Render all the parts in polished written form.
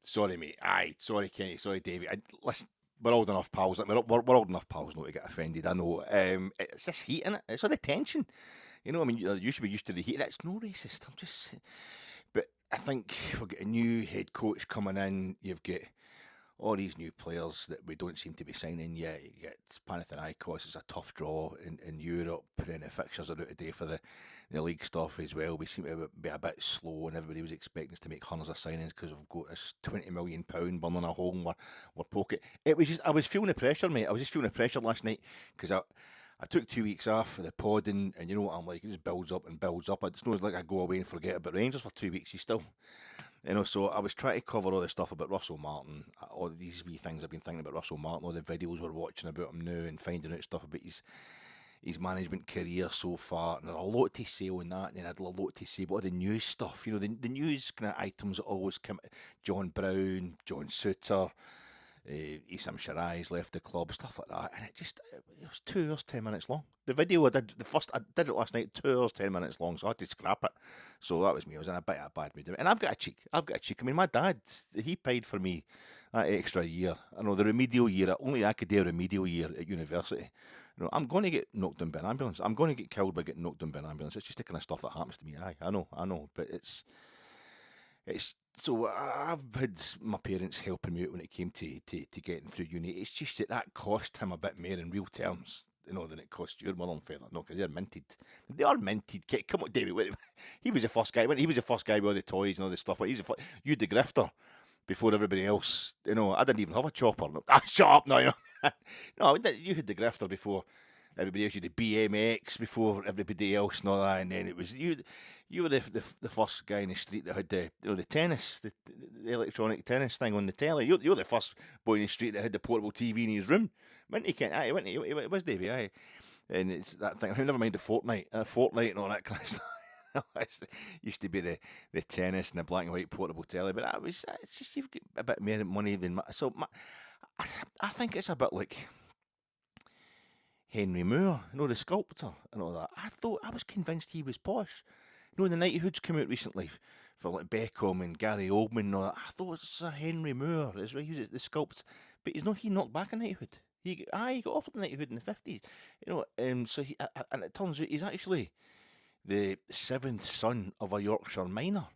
Sorry, mate. Aye, sorry, Kenny. Sorry, Davey. Listen, we're old enough pals. Like, we're old enough pals not to get offended. I know. It's this heat, innit? It's all the tension. You know, I mean, you should be used to the heat. That's no racist. I'm just. But I think we've got a new head coach coming in. You've got all these new players that we don't seem to be signing yet. You get Panathinaikos, it's a tough draw in Europe, and the fixtures are out today for the league stuff as well. We seem to be a bit slow, and everybody was expecting us to make hundreds of signings because we've got this £20 million burning a hole in our pocket. It was just, I was feeling the pressure, mate. I was just feeling the pressure last night because I took 2 weeks off for the podding, and you know what I'm like, it just builds up and builds up. It's not like I go away and forget about Rangers for 2 weeks. You still, so I was trying to cover all the stuff about Russell Martin, all these wee things I've been thinking about Russell Martin, all the videos we're watching about him now, and finding out stuff about his management career so far. And there's a lot to say on that, and then I had a lot to say about the news stuff. You know, the news kind of items that always come. John Brown, John Souttar, Issame Charai left the club, stuff like that, and it was 2 hours 10 minutes long. The video I did it last night, 2 hours 10 minutes long, so I had to scrap it. So that was me. I was in a bit of a bad mood, and I've got a cheek. I mean, my dad, he paid for me that extra year. I know the remedial year. Only I could do a remedial year at university. I'm going to get knocked down by an ambulance. I'm going to get killed by getting knocked down by an ambulance. It's just the kind of stuff that happens to me. Aye, I know, but it's. So I've had my parents helping me out when it came to getting through uni. It's just that cost him a bit more in real terms, than it cost your mother and father. No, because they're minted. They are minted. Come on, David. He was the first guy. He was the first guy with all the toys and all this stuff. But you the grifter before everybody else. I didn't even have a chopper. Shut up now. No, you had the grifter before everybody else. You had the BMX before everybody else and all that, and then it was you. You were the first guy in the street that had the tennis, the electronic tennis thing on the telly. You're the first boy in the street that had the portable TV in his room. It was Davey, aye. And it's that thing. Never mind the Fortnite and all that kind of stuff. Used to be the tennis and the black and white portable telly, but it's just you've got a bit more money than I think it's a bit like Henry Moore, the sculptor and all that. I was convinced he was posh. The knighthoods came out recently for like Beckham and Gary Oldman and all that. I thought it was Sir Henry Moore. He was the sculpt, but he knocked back a knighthood. He got offered the knighthood in the 50s. So and it turns out he's actually the 7th son of a Yorkshire miner.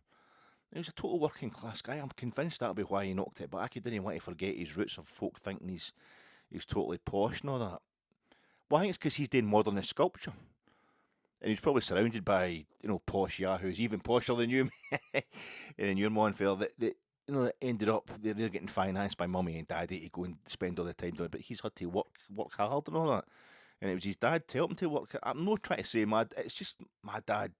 He was a total working class guy. I'm convinced that'll be why he knocked it back. He didn't want to forget his roots of folk thinking he's totally posh and all that. Well, I think it's because he's doing modernist sculpture. And he's probably surrounded by, posh yahoos, even posher than you, and your mom fella that ended up, they're getting financed by mummy and daddy to go and spend all the time doing it, but he's had to work hard and all that. And it was his dad to help him to work. I'm not trying to say it's just my dad,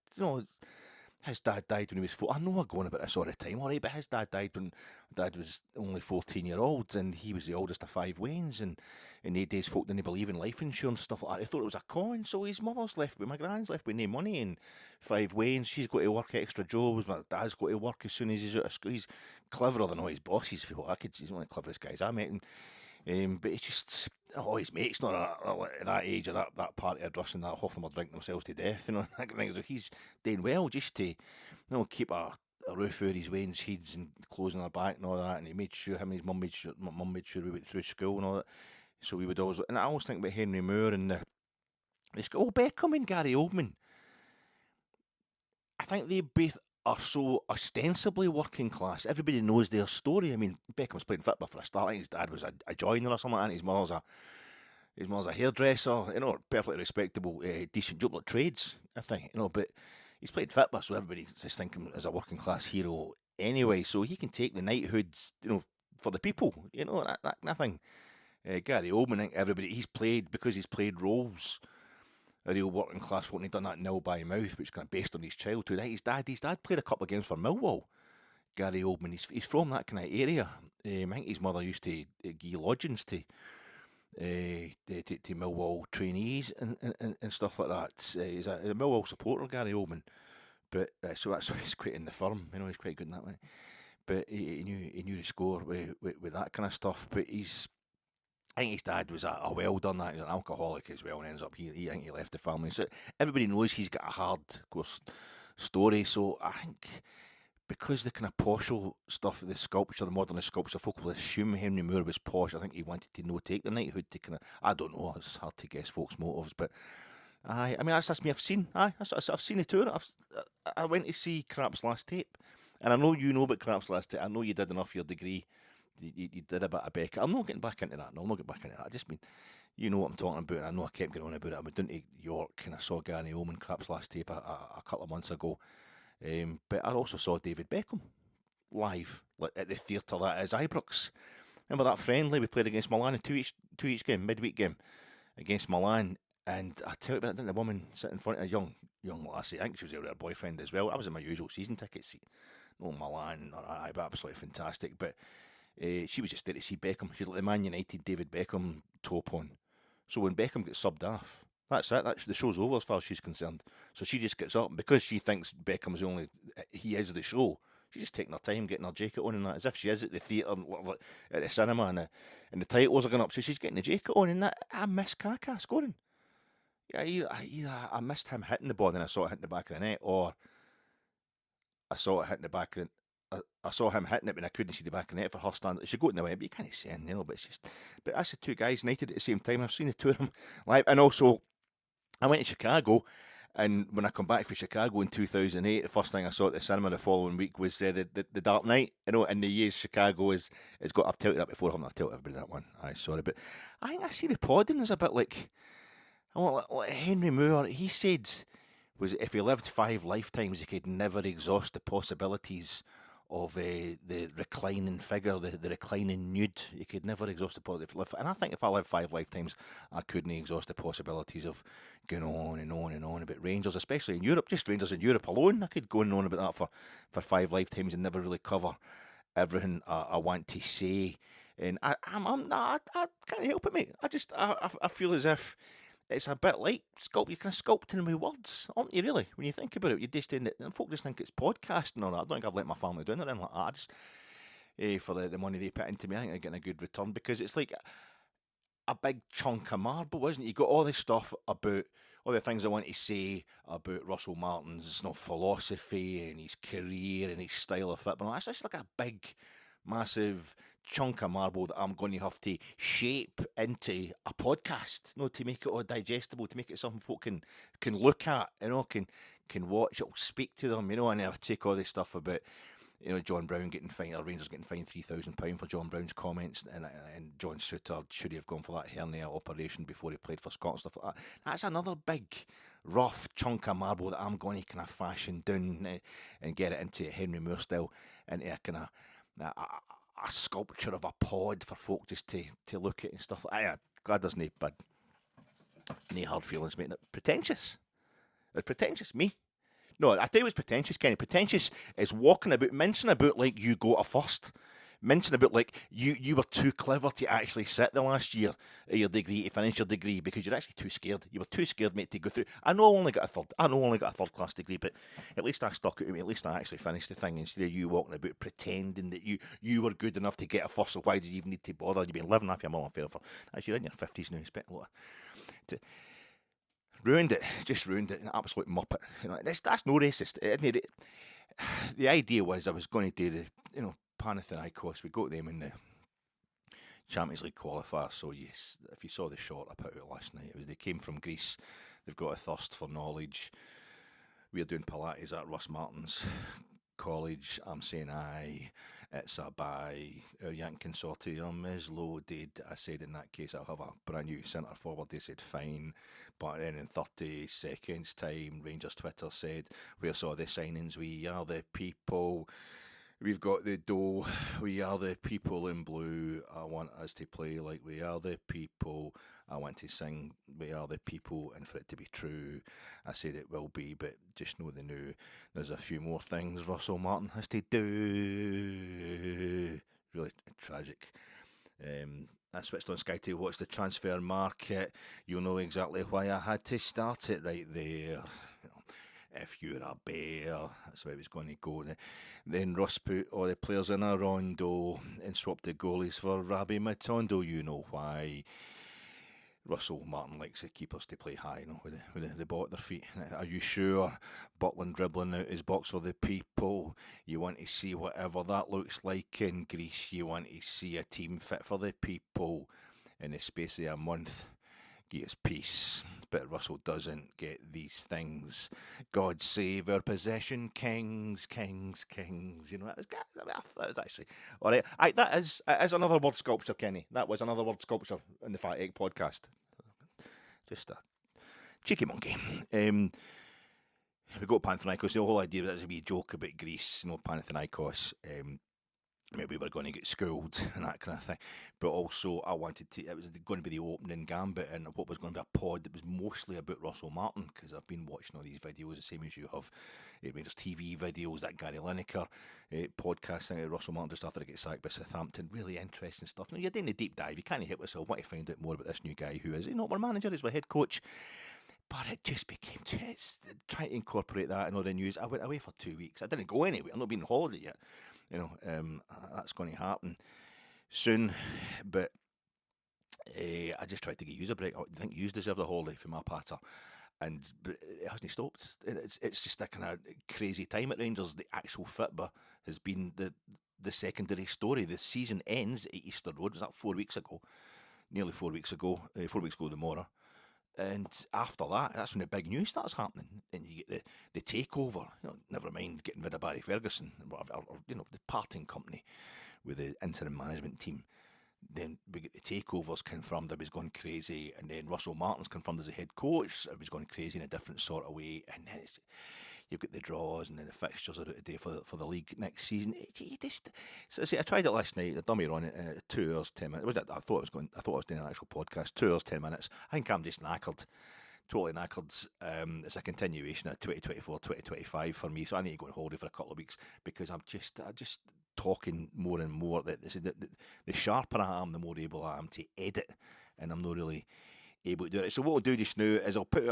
his dad died when he was 4. I know I'm going about this all the time, alright, but his dad died when dad was only 14-year-old, and he was the oldest of 5 Waynes, and in the days folk didn't believe in life insurance, stuff like that. They thought it was a con, so his mother's left with, my gran's left with no money, and 5 Waynes, she's got to work extra jobs, my dad's got to work as soon as he's out of school. He's cleverer than all his bosses, for what I could see. He's one of the cleverest guys I met, but it's just, his mates not at that age or that party of dressing that half of them are drinking themselves to death, So he's doing well just to, keep a roof over his Wayne's heads and clothes on their back and all that. And he made sure, him and his mum made sure we went through school and all that. So we would always, and I always think about Henry Moore and the school. Beckham and Gary Oldman. I think they both are so ostensibly working class. Everybody knows their story. I mean, Beckham's playing football for a start. I think his dad was a joiner or something, and his mother's a hairdresser. Perfectly respectable, decent job, like trades. I think, but he's played football, so everybody's just thinking as a working class hero anyway. So he can take the knighthoods, for the people. That nothing. Gary Oldman, I think he's played roles. A real working class folk, and he done that nil by mouth, which is kind of based on his childhood. His dad played a couple of games for Millwall. Gary Oldman, he's from that kind of area. I think his mother used to give lodgings to Millwall trainees and stuff like that. He's a Millwall supporter, Gary Oldman, but so that's why he's quite in the firm. He's quite good in that way. But he knew the score with that kind of stuff. But I think his dad was a well done that. He's an alcoholic as well, and ends up I think he left the family. So everybody knows he's got a hardcore story. So I think because the kind of partial stuff, the sculpture, the modernist sculpture, folk will assume Henry Moore was posh. I think he wanted to no take the knighthood to kind of, I don't know, it's hard to guess folks' motives, but I mean, that's me. I've seen the tour. I went to see Crap's last tape, and I know you know about Crap's last tape. I know you did enough for your degree. You did a bit of Beckett. I'm not getting back into that. No, I'm not getting back into that. I just mean, you know what I'm talking about. And I know I kept going on about it. I went down to York and I saw Gary Oman Crap's last tape a couple of months ago. But I also saw David Beckham live at the theatre that is Ibrox. Remember that friendly we played against Milan, a two each game, midweek game against Milan. And I tell you about it, didn't the woman sitting in front of a young lassie, I think she was with her boyfriend as well. I was in my usual season ticket seat. No Milan or Ibrox, absolutely fantastic. But she was just there to see Beckham. She's like the Man United David Beckham top on. So when Beckham gets subbed off, that's it. The show's over as far as she's concerned. So she just gets up, and because she thinks Beckham's he is the show. She's just taking her time, getting her jacket on and that, as if she is at the theatre, at the cinema, and the titles are going up. So she's getting the jacket on, and that, I miss Kaka scoring. Yeah, either I missed him hitting the ball, and then I saw it hitting the back of the net, or I saw it hitting the back of the. I saw him hitting it, but I couldn't see the back of the net for her stand. It should go in the way, but you can't see anything, but it's just. But that's the two guys United at the same time. I've seen the two of them live, and also I went to Chicago, and when I come back from Chicago in 2008, the first thing I saw at the cinema the following week was the Dark Knight. You know, in the years Chicago is got. I've told you that before. I haven't I've told everybody that one. Aye, sorry, but I think I see the podding is a bit like Henry Moore. He said was if he lived 5 lifetimes, he could never exhaust the possibilities of the reclining figure, the reclining nude. You could never exhaust the possibilities. And I think if I live 5 lifetimes, I couldn't exhaust the possibilities of going on and on and on about Rangers, especially in Europe. Just Rangers in Europe alone, I could go on and on about that for 5 lifetimes and never really cover everything I want to say. And I can't help it, mate. I feel as if it's a bit like you're kind of sculpting with words, aren't you, really? When you think about it, you're just in it, and folk just think it's podcasting or that. I don't think I've let my family down or anything like that. I just, for the money they put into me, I think they're getting a good return because it's like a big chunk of marble, isn't it? You got all this stuff about all the things I want to say about Russell Martin's philosophy and his career and his style of football. That's just like a big, massive chunk of marble that I'm going to have to shape into a podcast, to make it all digestible, to make it something folk can look at, can watch, it'll speak to them, and I'll take all this stuff about, John Brown getting fined, or Rangers getting fined £3,000 for John Brown's comments, and John Souttar, should he have gone for that hernia operation before he played for Scotland, stuff like that. That's another big, rough chunk of marble that I'm going to kind of fashion down and get it into a Henry Moore style, into a kind of a sculpture of a pod for folk just to look at and stuff. I'm glad there's no hard feelings, mate. Pretentious. It's pretentious, me. No, I tell you what's pretentious, Kenny. Pretentious is walking about, mincing about like you got a first. Mincing about like you were too clever to actually sit the last year of your degree, to finish your degree, because you're actually too scared. You were too scared, mate, to go through. I know I only got a third class degree, but at least I stuck it to me. At least I actually finished the thing instead of you walking about pretending that you were good enough to get a first. So why did you even need to bother? You've been living off your mum and fair for. As you're in your 50s now, expect a lot. Ruined it, just ruined it. An absolute muppet. That's no racist. The idea was I was going to do the Panathinaikos. We got them in the Champions League qualifier. So yes, if you saw the shot I put out last night, they came from Greece. They've got a thirst for knowledge. We're doing Pilates at Russ Martin's college. I'm saying aye, it's a bye. Our Yank consortium is loaded. I said in that case I'll have a brand new centre forward. They said fine, but then in 30 seconds time, Rangers Twitter said, where saw the signings? We are the people. We've got the dough. We are the people in blue. I want us to play like we are the people. I want to sing we are the people, and for it to be true, I said it will be, but just know the new. There's a few more things Russell Martin has to do. Really tragic. I switched on Sky to watch the transfer market. You'll know exactly why I had to start it right there. If you're a bear, that's where it was going to go. Then Russ put all the players in a rondo and swapped the goalies for Rabbi Matondo. You know why. Russell Martin likes the keepers to play high, with the ball at their feet. Are you sure? Butland dribbling out his box for the people. You want to see whatever that looks like in Greece. You want to see a team fit for the people in the space of a month. Get us peace, but Russell doesn't get these things. God save our possession, kings, kings, kings. That was actually all right. That is another word sculpture, Kenny. That was another word sculpture in the Fat Egg podcast. Just a cheeky monkey. We got Panathinaikos. The whole idea that was a wee joke about Greece, Panathinaikos. Maybe we're going to get schooled and that kind of thing. But also, it was going to be the opening gambit, and what was going to be a pod that was mostly about Russell Martin, because I've been watching all these videos, the same as you have. Rangers TV videos, that Gary Lineker podcast thing, Russell Martin just after he gets sacked by Southampton. Really interesting stuff. Now, you're doing the deep dive. You can't help yourself. Want to find out more about this new guy who is not our manager, he's our head coach. But it just became trying to incorporate that in all the news. I went away for 2 weeks. I didn't go anywhere. I'm not been on holiday yet. That's going to happen soon. But I just tried to get you a break. I think you deserve the holiday for my patter. But it hasn't stopped. It's just a kind of crazy time at Rangers. The actual FITBA has been the secondary story. The season ends at Easter Road. Was that 4 weeks ago? Nearly 4 weeks ago. 4 weeks ago tomorrow. And after that, that's when the big news starts happening, and you get the takeover. Never mind getting rid of Barry Ferguson, or the parting company with the interim management team. Then we get the takeovers confirmed. I was going crazy, and then Russell Martin's confirmed as a head coach. I was going crazy in a different sort of way, and then you've got the draws, and then the fixtures are out today for the league next season. I tried it last night. I dummy on it. 2 hours 10 minutes. I thought I was doing an actual podcast. 2 hours 10 minutes. I think I'm just knackered. Totally knackered. It's a continuation of 2024, 2025 for me. So I need to go on holiday for a couple of weeks, because I'm just talking more and more. That this is the sharper I am, the more able I am to edit, and I'm not really able to do it. So what I'll do just now is I'll put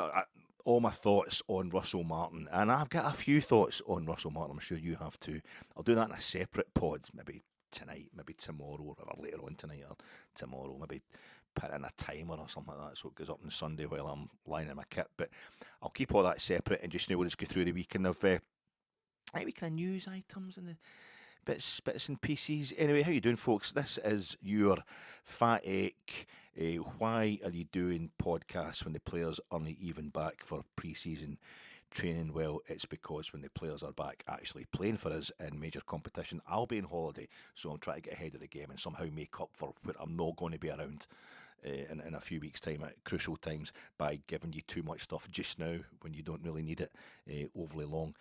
all my thoughts on Russell Martin, and I've got a few thoughts on Russell Martin. I'm sure you have too. I'll do that in a separate pod, maybe tonight, maybe tomorrow, or later on tonight or tomorrow. Maybe put in a timer or something like that, so it goes up on Sunday while I'm lying in my kit. But I'll keep all that separate, and just now we'll just go through the weekend of news items and the bits and pieces. Anyway, how you doing, folks? This is your Fat Ache. Why are you doing podcasts when the players aren't even back for pre-season training? Well, it's because when the players are back actually playing for us in major competition, I'll be on holiday, so I'm trying to get ahead of the game and somehow make up for where I'm not going to be around in a few weeks' time at crucial times by giving you too much stuff just now when you don't really need it overly long.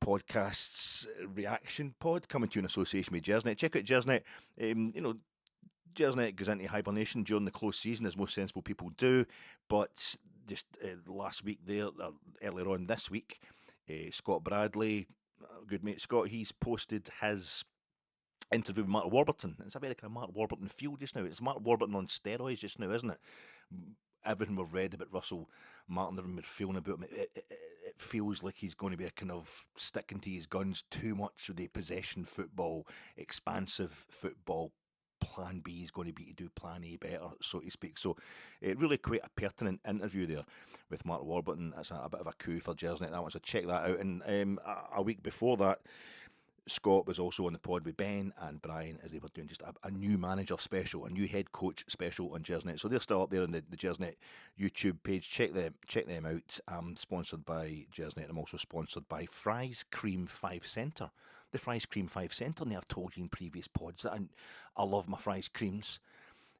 Podcasts reaction pod coming to you in association with Gersnet. Check out Gersnet. Gersnet goes into hibernation during the close season, as most sensible people do. But just last week there, earlier on this week, Scott Bradley, good mate Scott, he's posted his interview with Mark Warburton. It's a very kind of Mark Warburton feel just now. It's Mark Warburton on steroids just now, isn't it? Everything we've read about Russell Martin, everything we're feeling about him, it feels like he's going to be a kind of sticking to his guns too much with the possession football, expansive football. Plan B is going to be to do Plan A better, so to speak. So, really quite a pertinent interview there with Mark Warburton. That's a bit of a coup for Gersnet, that one, so check that out. And a week before that, Scott was also on the pod with Ben and Brian as they were doing just a new manager special, a new head coach special on Gersnet. So they're still up there on the Gersnet YouTube page. Check them out. I'm sponsored by Gersnet. I'm also sponsored by Fries Cream 5 Centre. The Fries Cream 5 Centre, and I've told you in previous pods that I love my fries creams.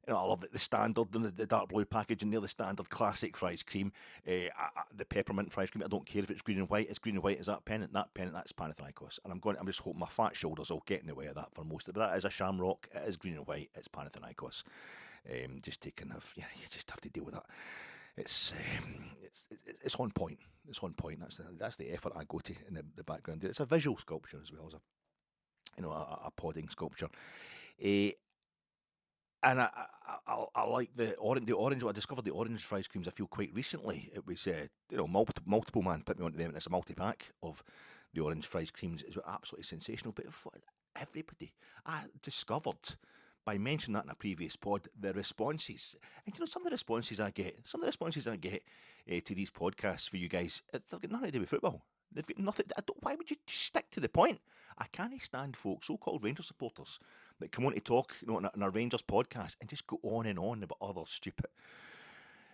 I love the standard, the dark blue packaging there, the standard classic fries cream, the peppermint fries cream. I don't care if it's green and white. It's green and white. Is that pennant? That pennant, that's Panathinaikos. And I'm just hoping my fat shoulders will get in the way of that for most of it. But that is a shamrock. It is green and white. It's Panathinaikos. Just taking you just have to deal with that. It's on point. It's on point. That's the effort I go to in the background there. It's a visual sculpture as well as a podding sculpture. And I like the orange. I discovered the orange fries creams. I feel quite recently. It was multiple man put me onto them, and it's a multi-pack of the orange fries creams. It's absolutely sensational. But for everybody, I discovered by mentioning that in a previous pod, the responses, and some of the responses I get, to these podcasts for you guys, they've got nothing to do with football. They've got nothing. Why would you just stick to the point? I can't stand folks, so-called Rangers supporters, that come on to talk, in a Rangers podcast and just go on and on about other stupid,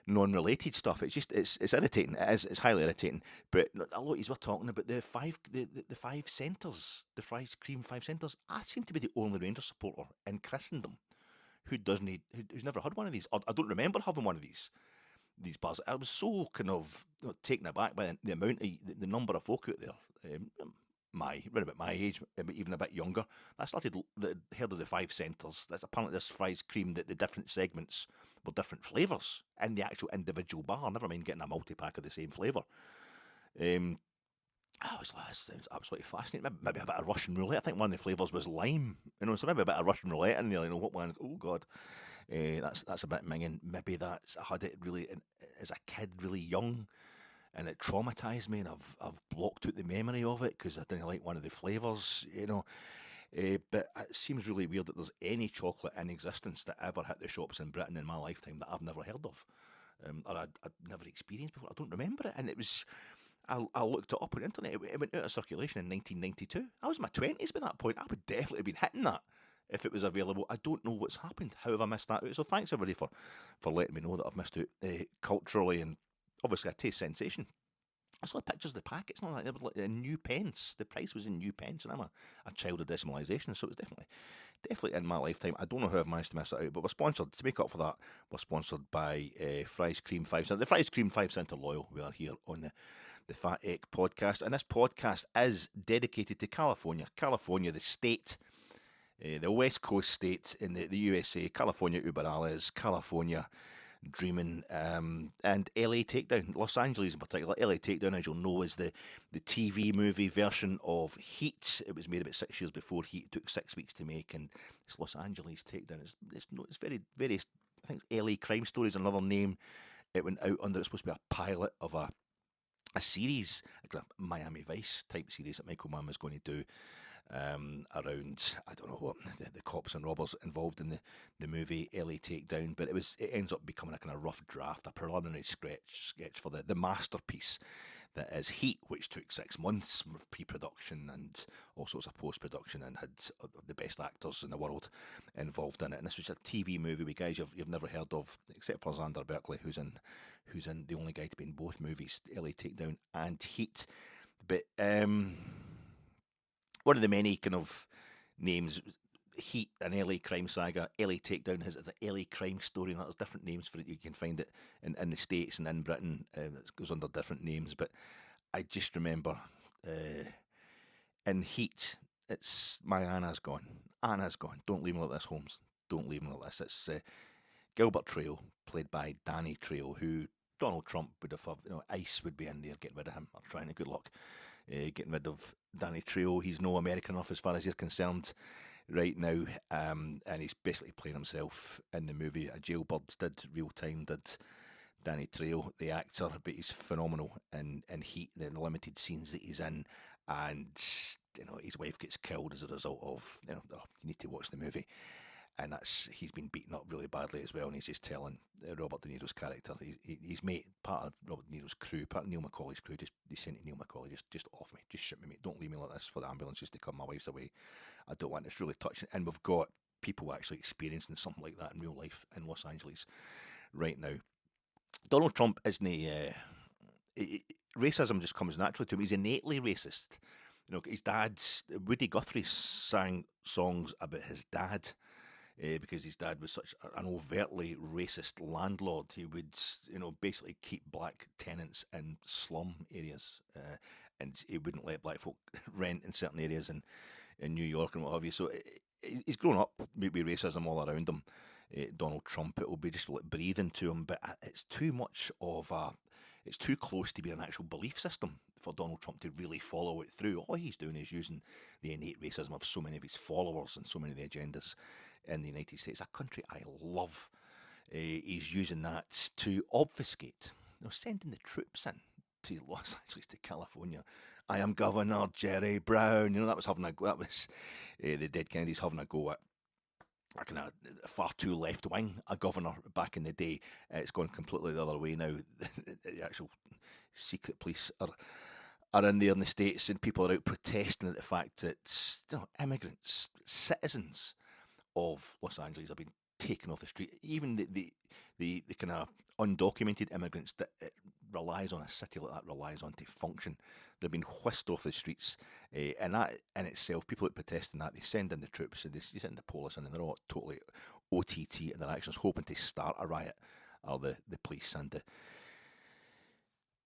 non-related stuff. It's irritating. It's highly irritating. But a lot of you were talking about the five centres, the fries cream 5 centres. I seem to be the only Rangers supporter in Christendom who's never had one of these. I don't remember having one of these bars. I was so kind of taken aback by the amount of the number of folk out there. Around about my age, even a bit younger. I heard of the 5 centres. That's apparently this fries cream that the different segments were different flavours in the actual individual bar. Never mind getting a multi-pack of the same flavour. I was like, that sounds absolutely fascinating. Maybe a bit of Russian roulette. I think one of the flavours was lime. So maybe a bit of Russian roulette in there. What one? Oh God, that's a bit minging. Maybe I had it really as a kid, really young. And it traumatised me, and I've blocked out the memory of it because I didn't like one of the flavours, But it seems really weird that there's any chocolate in existence that ever hit the shops in Britain in my lifetime that I've never heard of, or I'd never experienced before. I don't remember it, and it was. I looked it up on the internet. It went out of circulation in 1992. I was in my 20s by that point. I would definitely have been hitting that if it was available. I don't know what's happened. How have I missed that out? So thanks everybody for letting me know that I've missed out culturally, and obviously a taste sensation. I saw the pictures of the packets. It's not like they were like new pence. The price was in new pence, and I'm a child of decimalisation, so it was definitely in my lifetime. I don't know how I've managed to miss it out, but we're sponsored, to make up for that, we're sponsored by Fries Cream 5 Centre. The Fries Cream 5 Centre Loyal. We are here on the Fat Egg podcast, and this podcast is dedicated to California. California, the state, the West Coast state in the USA. California über alles, California dreaming, and LA Takedown, Los Angeles in particular. LA Takedown, as you'll know, is the TV movie version of Heat. It was made about 6 years before Heat. It took 6 weeks to make, and it's Los Angeles Takedown. It's very, very, I think it's LA Crime Story is another name it went out under. It's supposed to be a pilot of a series, like a Miami Vice type series that Michael Mann was going to do around, I don't know what, the cops and robbers involved in the movie LA Takedown, but it ends up becoming a kind of rough draft, a preliminary sketch for the masterpiece that is Heat, which took 6 months of pre-production and all sorts of post-production, and had the best actors in the world involved in it. And this was a TV movie with guys you've never heard of, except for Xander Berkeley, who's in the only guy to be in both movies, LA Takedown and Heat. But one of the many kind of names, Heat, an LA crime saga. LA Takedown has a LA crime story, and there's different names for it. You can find it in the States and in Britain. It goes under different names, but I just remember in Heat, it's my Anna's gone. Anna's gone. Don't leave me like this, Holmes. Don't leave me like this. It's Gilbert Trejo, played by Danny Trejo, who Donald Trump would have, ICE would be in there getting rid of him, or trying to. Good luck getting rid of Danny Trejo. He's no American enough as far as you're concerned right now, and he's basically playing himself in the movie. A Jailbird did real time, did Danny Trejo, the actor, but he's phenomenal in Heat, the limited scenes that he's in, and his wife gets killed as a result of, you need to watch the movie. And he's been beaten up really badly as well, and he's just telling Robert De Niro's character, his mate, part of Robert De Niro's crew, part of Neil McCauley's crew, he's saying to Neil McCauley, just off me, just shoot me, mate, don't leave me like this for the ambulances to come, my wife's away, I don't want. It's really touching, and we've got people actually experiencing something like that in real life in Los Angeles right now. Donald Trump isn't racism just comes naturally to him. He's innately racist. His dad, Woody Guthrie, sang songs about his dad. Because his dad was such an overtly racist landlord. He would, basically keep black tenants in slum areas, and he wouldn't let black folk rent in certain areas in New York and what have you. So he's grown up with racism all around him. Donald Trump, it will be just like breathing to him, but it's too much of it's too close to be an actual belief system for Donald Trump to really follow it through. All he's doing is using the innate racism of so many of his followers and so many of the agendas in the United States, a country I love. He's using that to obfuscate, sending the troops in to Los Angeles, to California. I am Governor Jerry Brown. That was having a go. That was the dead Kennedys having a go at a kind of far too left wing a governor back in the day. It's gone completely the other way now. The actual secret police are in there in the States, and people are out protesting at the fact that immigrants, citizens of Los Angeles have been taken off the street. Even the kind of undocumented immigrants that it relies on, a city like that relies on to function, they've been whisked off the streets. And that in itself, people that protesting that, they send in the troops and they send the police in, and they're all totally OTT in their actions, hoping to start a riot, are the police and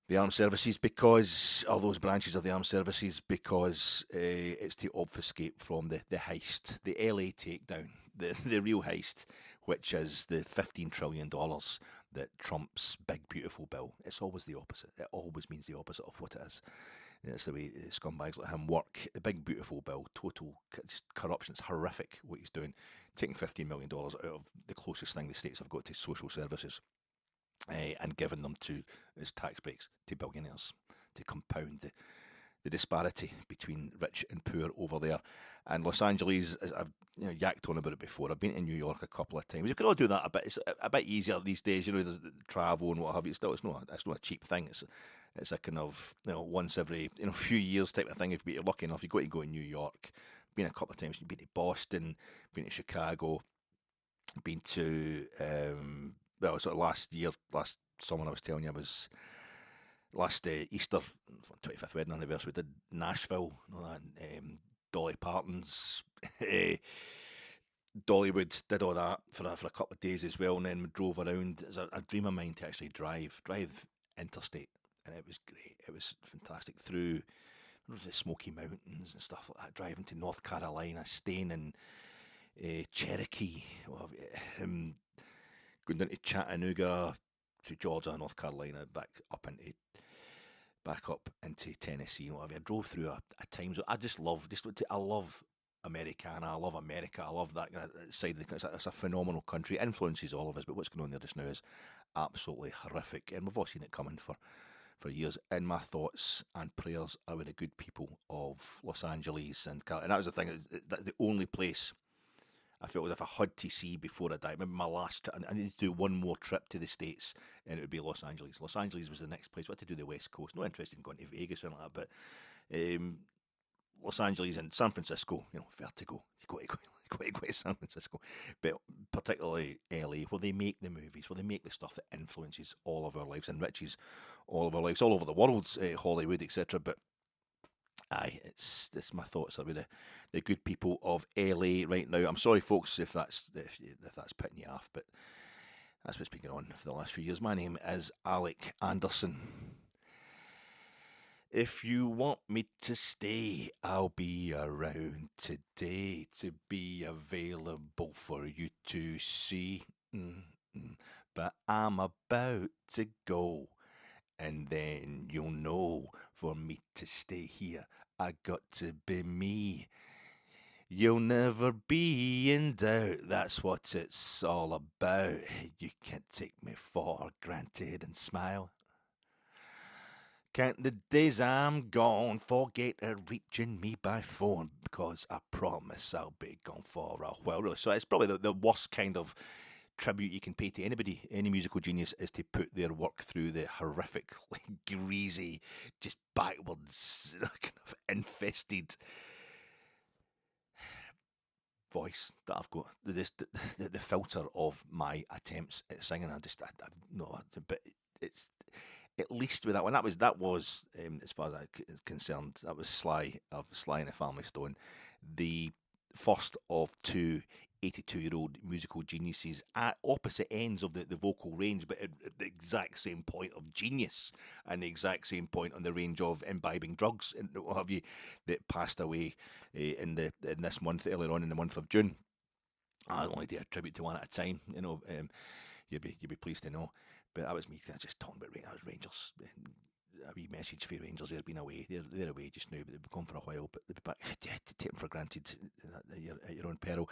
the armed services, because, or those branches of the armed services, because it's to obfuscate from the heist, the LA takedown, the real heist, which is the $15 trillion that Trump's big beautiful bill. It's always the opposite. It always means the opposite of what it is. That's the way scumbags like him work. The big beautiful bill, total just corruption. It's horrific what he's doing, taking $15 million out of the closest thing the states have got to social services. And giving them to as tax breaks to billionaires to compound the disparity between rich and poor over there. And Los Angeles, I've yacked on about it before. I've been to New York a couple of times. You can all do that a bit. It's a bit easier these days. There's travel and what have you. Still, it's not a cheap thing. It's a kind of once every few years type of thing. If you're lucky enough, you got to go to New York. Been a couple of times. You've been to Boston, been to Chicago, been to well, sort of last summer I was telling you, I was last Easter, 25th wedding anniversary, we did Nashville, Dolly Parton's, Dollywood, did all that for a couple of days as well, and then we drove around. It's a dream of mine to actually drive interstate, and it was great. It was fantastic through the Smoky Mountains and stuff like that, driving to North Carolina, staying in Cherokee, going down to Chattanooga, to Georgia, North Carolina, back up into Tennessee, and whatever. I drove through a time zone. I love Americana. I love America. I love that side of the country. It's a phenomenal country. It influences all of us, but what's going on there just now is absolutely horrific, and we've all seen it coming for years. And my thoughts and prayers are with the good people of Los Angeles and that was the thing. The only place I felt as if I had to see before I died. Maybe my last trip, I need to do one more trip to the States, and it would be Los Angeles. Los Angeles was the next place. We had to do the West Coast. Not interested in going to Vegas or anything like that, but Los Angeles and San Francisco, vertigo. You got to go to San Francisco, but particularly LA, where they make the movies, where they make the stuff that influences all of our lives, enriches all of our lives, all over the world, Hollywood, etc. But aye, it's my thoughts are with the good people of LA right now. I'm sorry, folks, if that's putting you off, but that's what's been going on for the last few years. My name is Alec Anderson. If you want me to stay, I'll be around today to be available for you to see. But I'm about to go, and then you'll know for me to stay here, I got to be me. You'll never be in doubt, that's what it's all about. You can't take me for granted and smile. Count the days I'm gone, forget reaching me by phone, because I promise I'll be gone for a while. Really, so it's probably the worst kind of tribute you can pay to anybody, any musical genius, is to put their work through the horrifically greasy, just backwards, kind of infested voice that I've got. The filter of my attempts at singing, I've no, but it's at least with that one. That was as far as I'm concerned, that was Sly and the Family Stone, the first of two 82-year-old musical geniuses at opposite ends of the vocal range, but at the exact same point of genius and the exact same point on the range of imbibing drugs and what have you, that passed away in this month, earlier on in the month of June. I only do a tribute to one at a time, you'd be pleased to know. But that was me just talking about Rangers. A wee message for Rangers. They've been away. They're away just now, but they've been gone for a while. But they'll be back. To take them for granted at your own peril.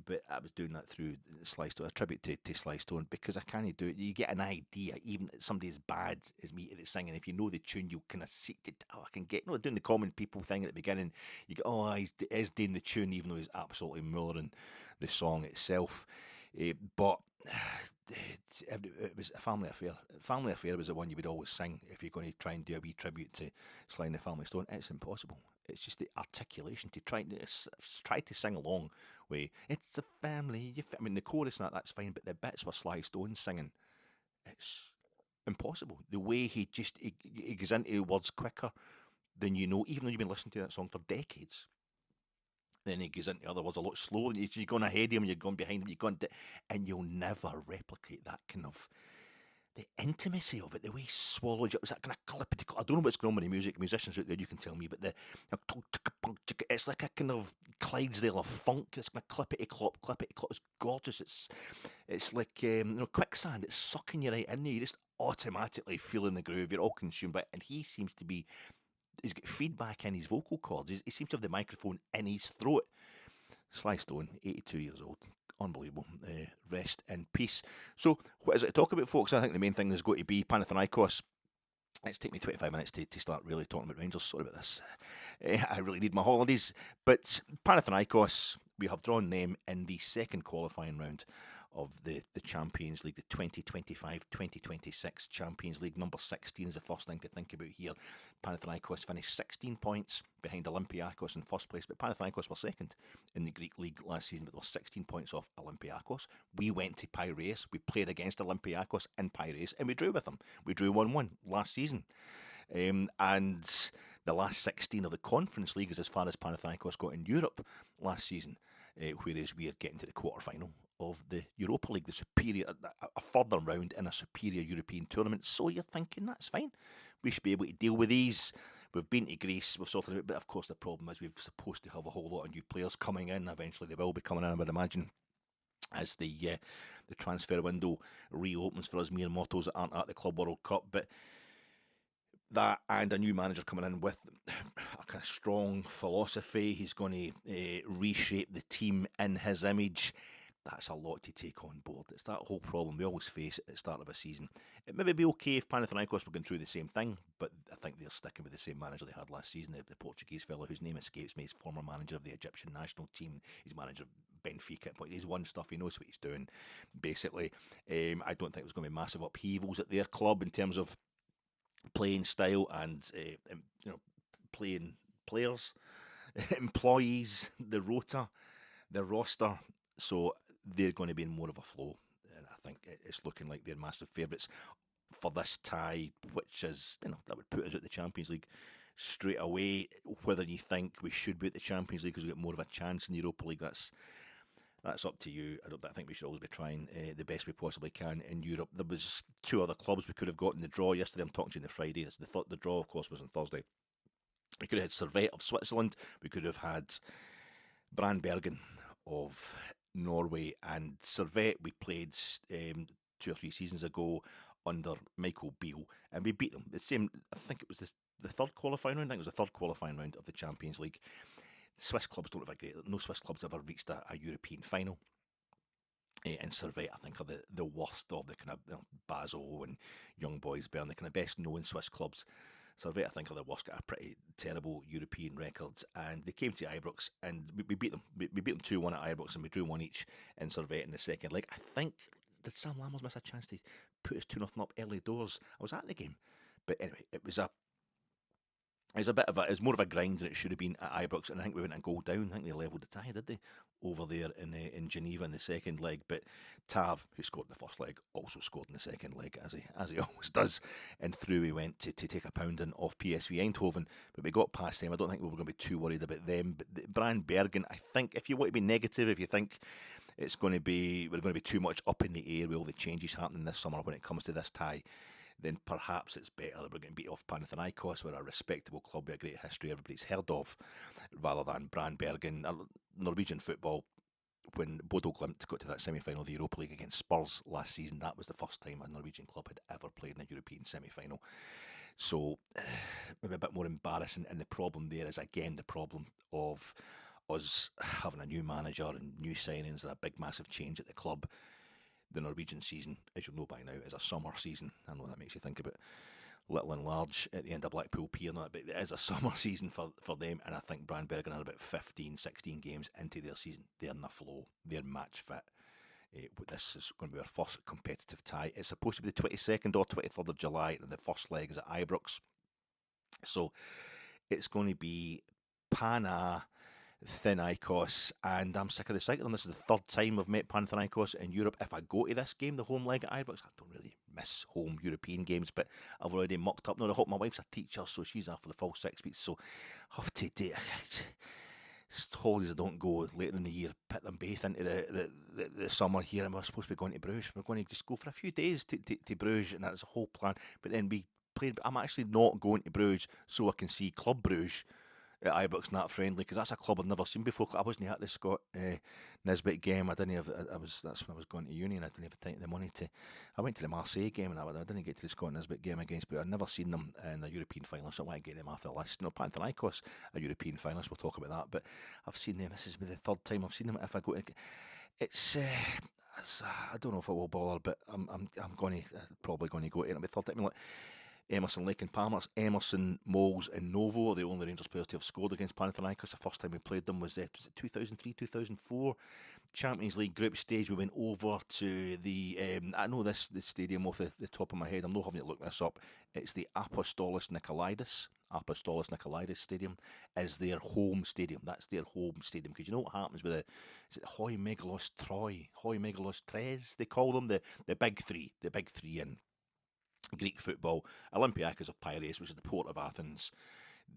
But I was doing that through Sly Stone, a tribute to Sly Stone, because I can't do it. You get an idea, even somebody as bad as me that's singing. If you know the tune, you kind of see it. I can get doing the common people thing at the beginning. You go, he's doing the tune, even though he's absolutely mothering the song itself. But it was a family affair. Family Affair was the one you would always sing if you're going to try and do a wee tribute to Sly and the Family Stone. It's impossible. It's just the articulation to try to sing along with "It's a family." I mean, the chorus and that's fine, but the bits where Sly Stone singing, it's impossible. The way he goes into words quicker than you know, even though you've been listening to that song for decades. Then he goes into other words a lot slower. You're going ahead of him, you're going behind him, and you'll never replicate that kind of the intimacy of it, the way he swallows it. Was that kind of clippity? I don't know what's going on with the musicians out there. You can tell me, but it's like a kind of Clydesdale of funk. It's kind of clippity clop. It's gorgeous. It's like quicksand. It's sucking you right in there. You just automatically feel in the groove. You're all consumed by it, and he seems to be. He's got feedback in his vocal cords. He seems to have the microphone in his throat. Sly Stone, 82 years old. Unbelievable. Rest in peace. So, what is it to talk about, folks? I think the main thing is going to be Panathinaikos. It's taken me 25 minutes to start really talking about Rangers. Sorry about this. I really need my holidays. But Panathinaikos, we have drawn them in the second qualifying round of the Champions League, the 2025-2026 Champions League. Number 16 is the first thing to think about here. Panathinaikos finished 16 points behind Olympiacos in first place, but Panathinaikos were second in the Greek league last season, but they were 16 points off Olympiacos. We went to Piraeus. We played against Olympiacos in Piraeus, and we drew with them. We drew 1-1 last season. And the last 16 of the Conference League is as far as Panathinaikos got in Europe last season, whereas we are getting to the quarter-final of the Europa League, the superior, a further round in a superior European tournament. So you're thinking, that's fine. We should be able to deal with these. We've been to Greece, we've sorted it out, but of course the problem is we're supposed to have a whole lot of new players coming in. Eventually they will be coming in, I would imagine, as the transfer window reopens for us mere mortals that aren't at the Club World Cup. But that and a new manager coming in with a kind of strong philosophy. He's going to reshape the team in his image. That's a lot to take on board. It's that whole problem we always face at the start of a season. It may be okay if Panathinaikos were going through the same thing, but I think they're sticking with the same manager they had last season, the Portuguese fellow whose name escapes me. He's former manager of the Egyptian national team. He's manager of Benfica. But he's won stuff. He knows what he's doing, basically. I don't think there's going to be massive upheavals at their club in terms of playing style and playing players, employees, the rota, the roster. So they're going to be in more of a flow, and I think it's looking like they're massive favourites for this tie, which is, that would put us at the Champions League straight away. Whether you think we should be at the Champions League because we get more of a chance in the Europa League, that's up to you. I think we should always be trying the best we possibly can in Europe. There was two other clubs we could have got in the draw yesterday. I'm talking to you on the Friday. The draw, of course, was on Thursday. We could have had Servette of Switzerland. We could have had Brandbergen of Norway, and Servette we played 2 or 3 seasons ago under Michael Beale, and we beat them. The same, I think it was the third qualifying round. I think it was the third qualifying round of the Champions League. Swiss clubs don't have a great. No Swiss clubs ever reached a European final. And Servette, I think, are the worst of the kind of Basel and Young Boys Bern, the kind of best known Swiss clubs. Servette, I think, are the worst, got a pretty terrible European records, and they came to Ibrox and we beat them. We beat them 2-1 at Ibrox, and we drew 1 each in Servette in the second leg. I think, did Sam Lammers miss a chance to put us 2-0 up early doors? I was at the game, but anyway, it was more of a grind than it should have been at Ibrox, and I think we went a goal down. I think they levelled the tie, did they? Over there in Geneva in the second leg, but Tav, who scored in the first leg, also scored in the second leg, as he always does, and through we went to take a pounding off PSV Eindhoven, but we got past them. I don't think we were going to be too worried about them, but Brandbergen, I think, if you want to be negative, if you think we're going to be too much up in the air with all the changes happening this summer when it comes to this tie, then perhaps it's better that we're getting beat off Panathinaikos. We're a respectable club with a great history everybody's heard of, rather than Brandbergen. Norwegian football, when Bodo Glimt got to that semi-final of the Europa League against Spurs last season, that was the first time a Norwegian club had ever played in a European semi-final. So maybe a bit more embarrassing, and the problem there is, again, the problem of us having a new manager and new signings and a big massive change at the club. The Norwegian season, as you'll know by now, is a summer season. I know that makes you think about little and large at the end of Blackpool Pier, but it is a summer season for them, and I think Branbergen are about 15, 16 games into their season. They're in the flow, they're match fit. This is going to be our first competitive tie. It's supposed to be the 22nd or 23rd of July, and the first leg is at Ibrox. So it's going to be Panathinaikos, and I'm sick of the sight of them. This is the third time I've met Panathinaikos in Europe. If I go to this game, the home leg at Ibrox, I don't really miss home European games, but I've already mucked up. No, I hope my wife's a teacher, so she's after the full 6 weeks, so I have to do holidays I don't go later in the year, put them both into the summer here, and we're supposed to be going to Bruges. We're going to just go for a few days to Bruges, and that's a whole plan. But then we played. I'm actually not going to Bruges so I can see Club Bruges at Ibrox, not friendly, because that's a club I've never seen before. I wasn't at the Scott Nisbet game. I didn't have. That's when I was going to uni, and I didn't have the money to. I went to the Marseille game, and I didn't get to the Scott Nisbet game against. But I'd never seen them in the European final, so I want to get them off the list. No, Panathinaikos, a European finalist. We'll talk about that. But I've seen them. This is the third time I've seen them. If I go, it's. I don't know if I will bother, but I'm going to probably going to go to it. It'll be third time. Emerson, Lake and Palmer. Emerson, Moles and Novo are the only Rangers players to have scored against Panathinaikos. The first time we played them was it 2003, 2004? Champions League group stage. We went over to the, I know the stadium off the top of my head. I'm not having to look this up. It's the Apostolos Nikolaidis Stadium is their home stadium. That's their home stadium. Because you know what happens with is it Hoi Megalos Tres? They call them the big three. The big three in Greek football. Olympiacos of Piraeus, which is the port of Athens,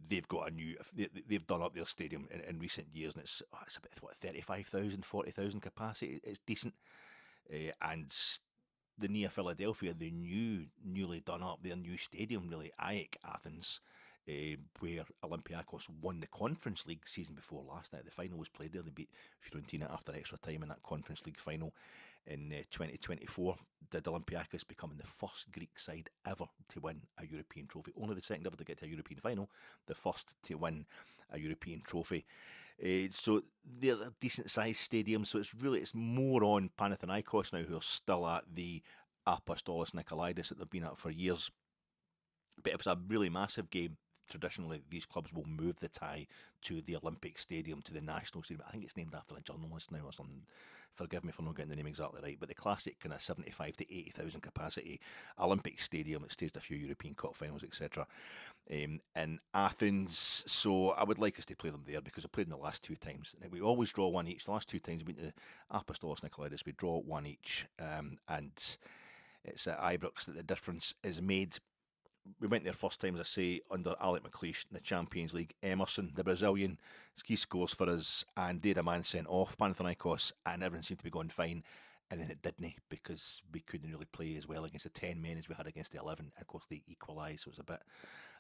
they've got they've done up their stadium in recent years, and it's about 35,000, 40,000 capacity. It's decent, and the Nea Philadelphia, the newly done up their new stadium, really AEK Athens, where Olympiacos won the Conference League season before last night. The final was played there. They beat Fiorentina after extra time in that Conference League final in 2024. Did Olympiacos becoming the first Greek side ever to win a European trophy. Only the second ever to get to a European final, the first to win a European trophy. So there's a decent sized stadium, so it's more on Panathinaikos now, who are still at the Apostolos Nikolaidis that they've been at for years. But if it's a really massive game, traditionally these clubs will move the tie to the Olympic Stadium, to the National Stadium. I think it's named after a journalist now or something. Forgive me for not getting the name exactly right, but the classic kind of 75 to 80,000 capacity Olympic Stadium. It staged a few European Cup finals, etc. In Athens. So I would like us to play them there because we've played them the last two times. We always draw one each. The last two times we went to Apostolos Nikolaidis, we draw one each, and it's at Ibrox that the difference is made. We went there first time, as I say, under Alec McLeish in the Champions League. Emerson, the Brazilian, he scores for us, and they had a man sent off, Panathinaikos, and everything seemed to be going fine. And then it didn't, because we couldn't really play as well against the 10 men as we had against the 11. Of course, they equalised, so it was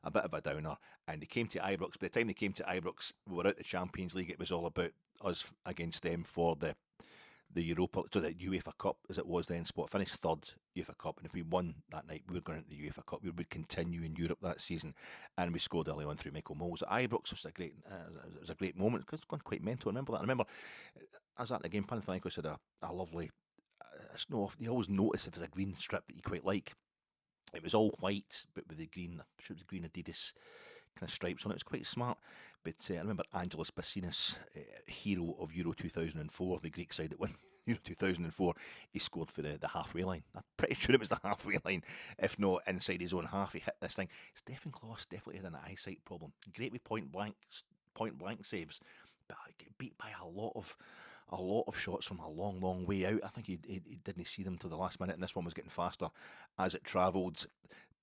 a bit of a downer. And they came to Ibrox. By the time they came to Ibrox, we were out the Champions League. It was all about us against them for the Europa, so the UEFA Cup as it was then. Spot finished third UEFA Cup, and if we won that night, we were going into the UEFA Cup. We would continue in Europe that season, and we scored early on through Michael Moles at Ibrox. It was a great moment because it's gone quite mental. I remember I was at the game. Panathinaikos had a lovely. It's no, you always notice if there's a green strip that you quite like. It was all white, but with the green. I'm sure it was green Adidas kind of stripes on it. It was quite smart. But I remember Angelos Bassinas, hero of Euro 2004, the Greek side that won Euro 2004, he scored for the halfway line. I'm pretty sure it was the halfway line, if not inside his own half. He hit this thing. Stefan Klos definitely had an eyesight problem. Great with point blank saves, but beat by a lot of shots from a long way out. I think he didn't see them till the last minute, and this one was getting faster as it travelled.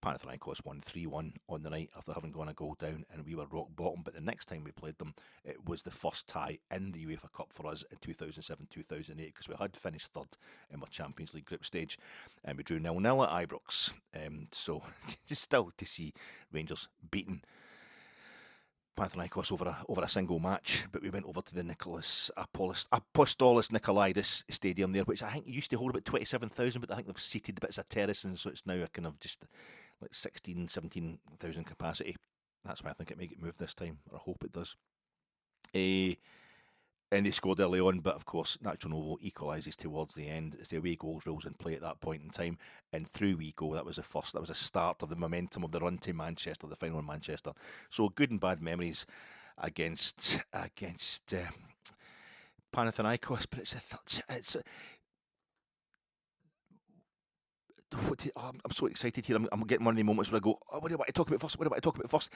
Panathinaikos won 3-1 on the night after having gone a goal down, and we were rock bottom. But the next time we played them, it was the first tie in the UEFA Cup for us in 2007-2008, because we had finished third in our Champions League group stage, and we drew 0-0 at Ibrox. So just still to see Rangers beaten Panathinaikos over a single match, but we went over to the Apostolos Nikolaidis Stadium there, which I think used to hold about 27,000, but I think they've seated bits of terracing, so it's now a kind of just like 16, 17,000 capacity. That's why I think it may get moved this time, or I hope it does. And they scored early on, but of course, Natural Novo equalises towards the end. It's the away goals rules in play at that point in time, and through we go. That was the start of the momentum of the run to Manchester, the final in Manchester. So good and bad memories against Panathinaikos, but I'm so excited here. I'm getting one of the moments where I go, what do I want to talk about first? What do I want to talk about first?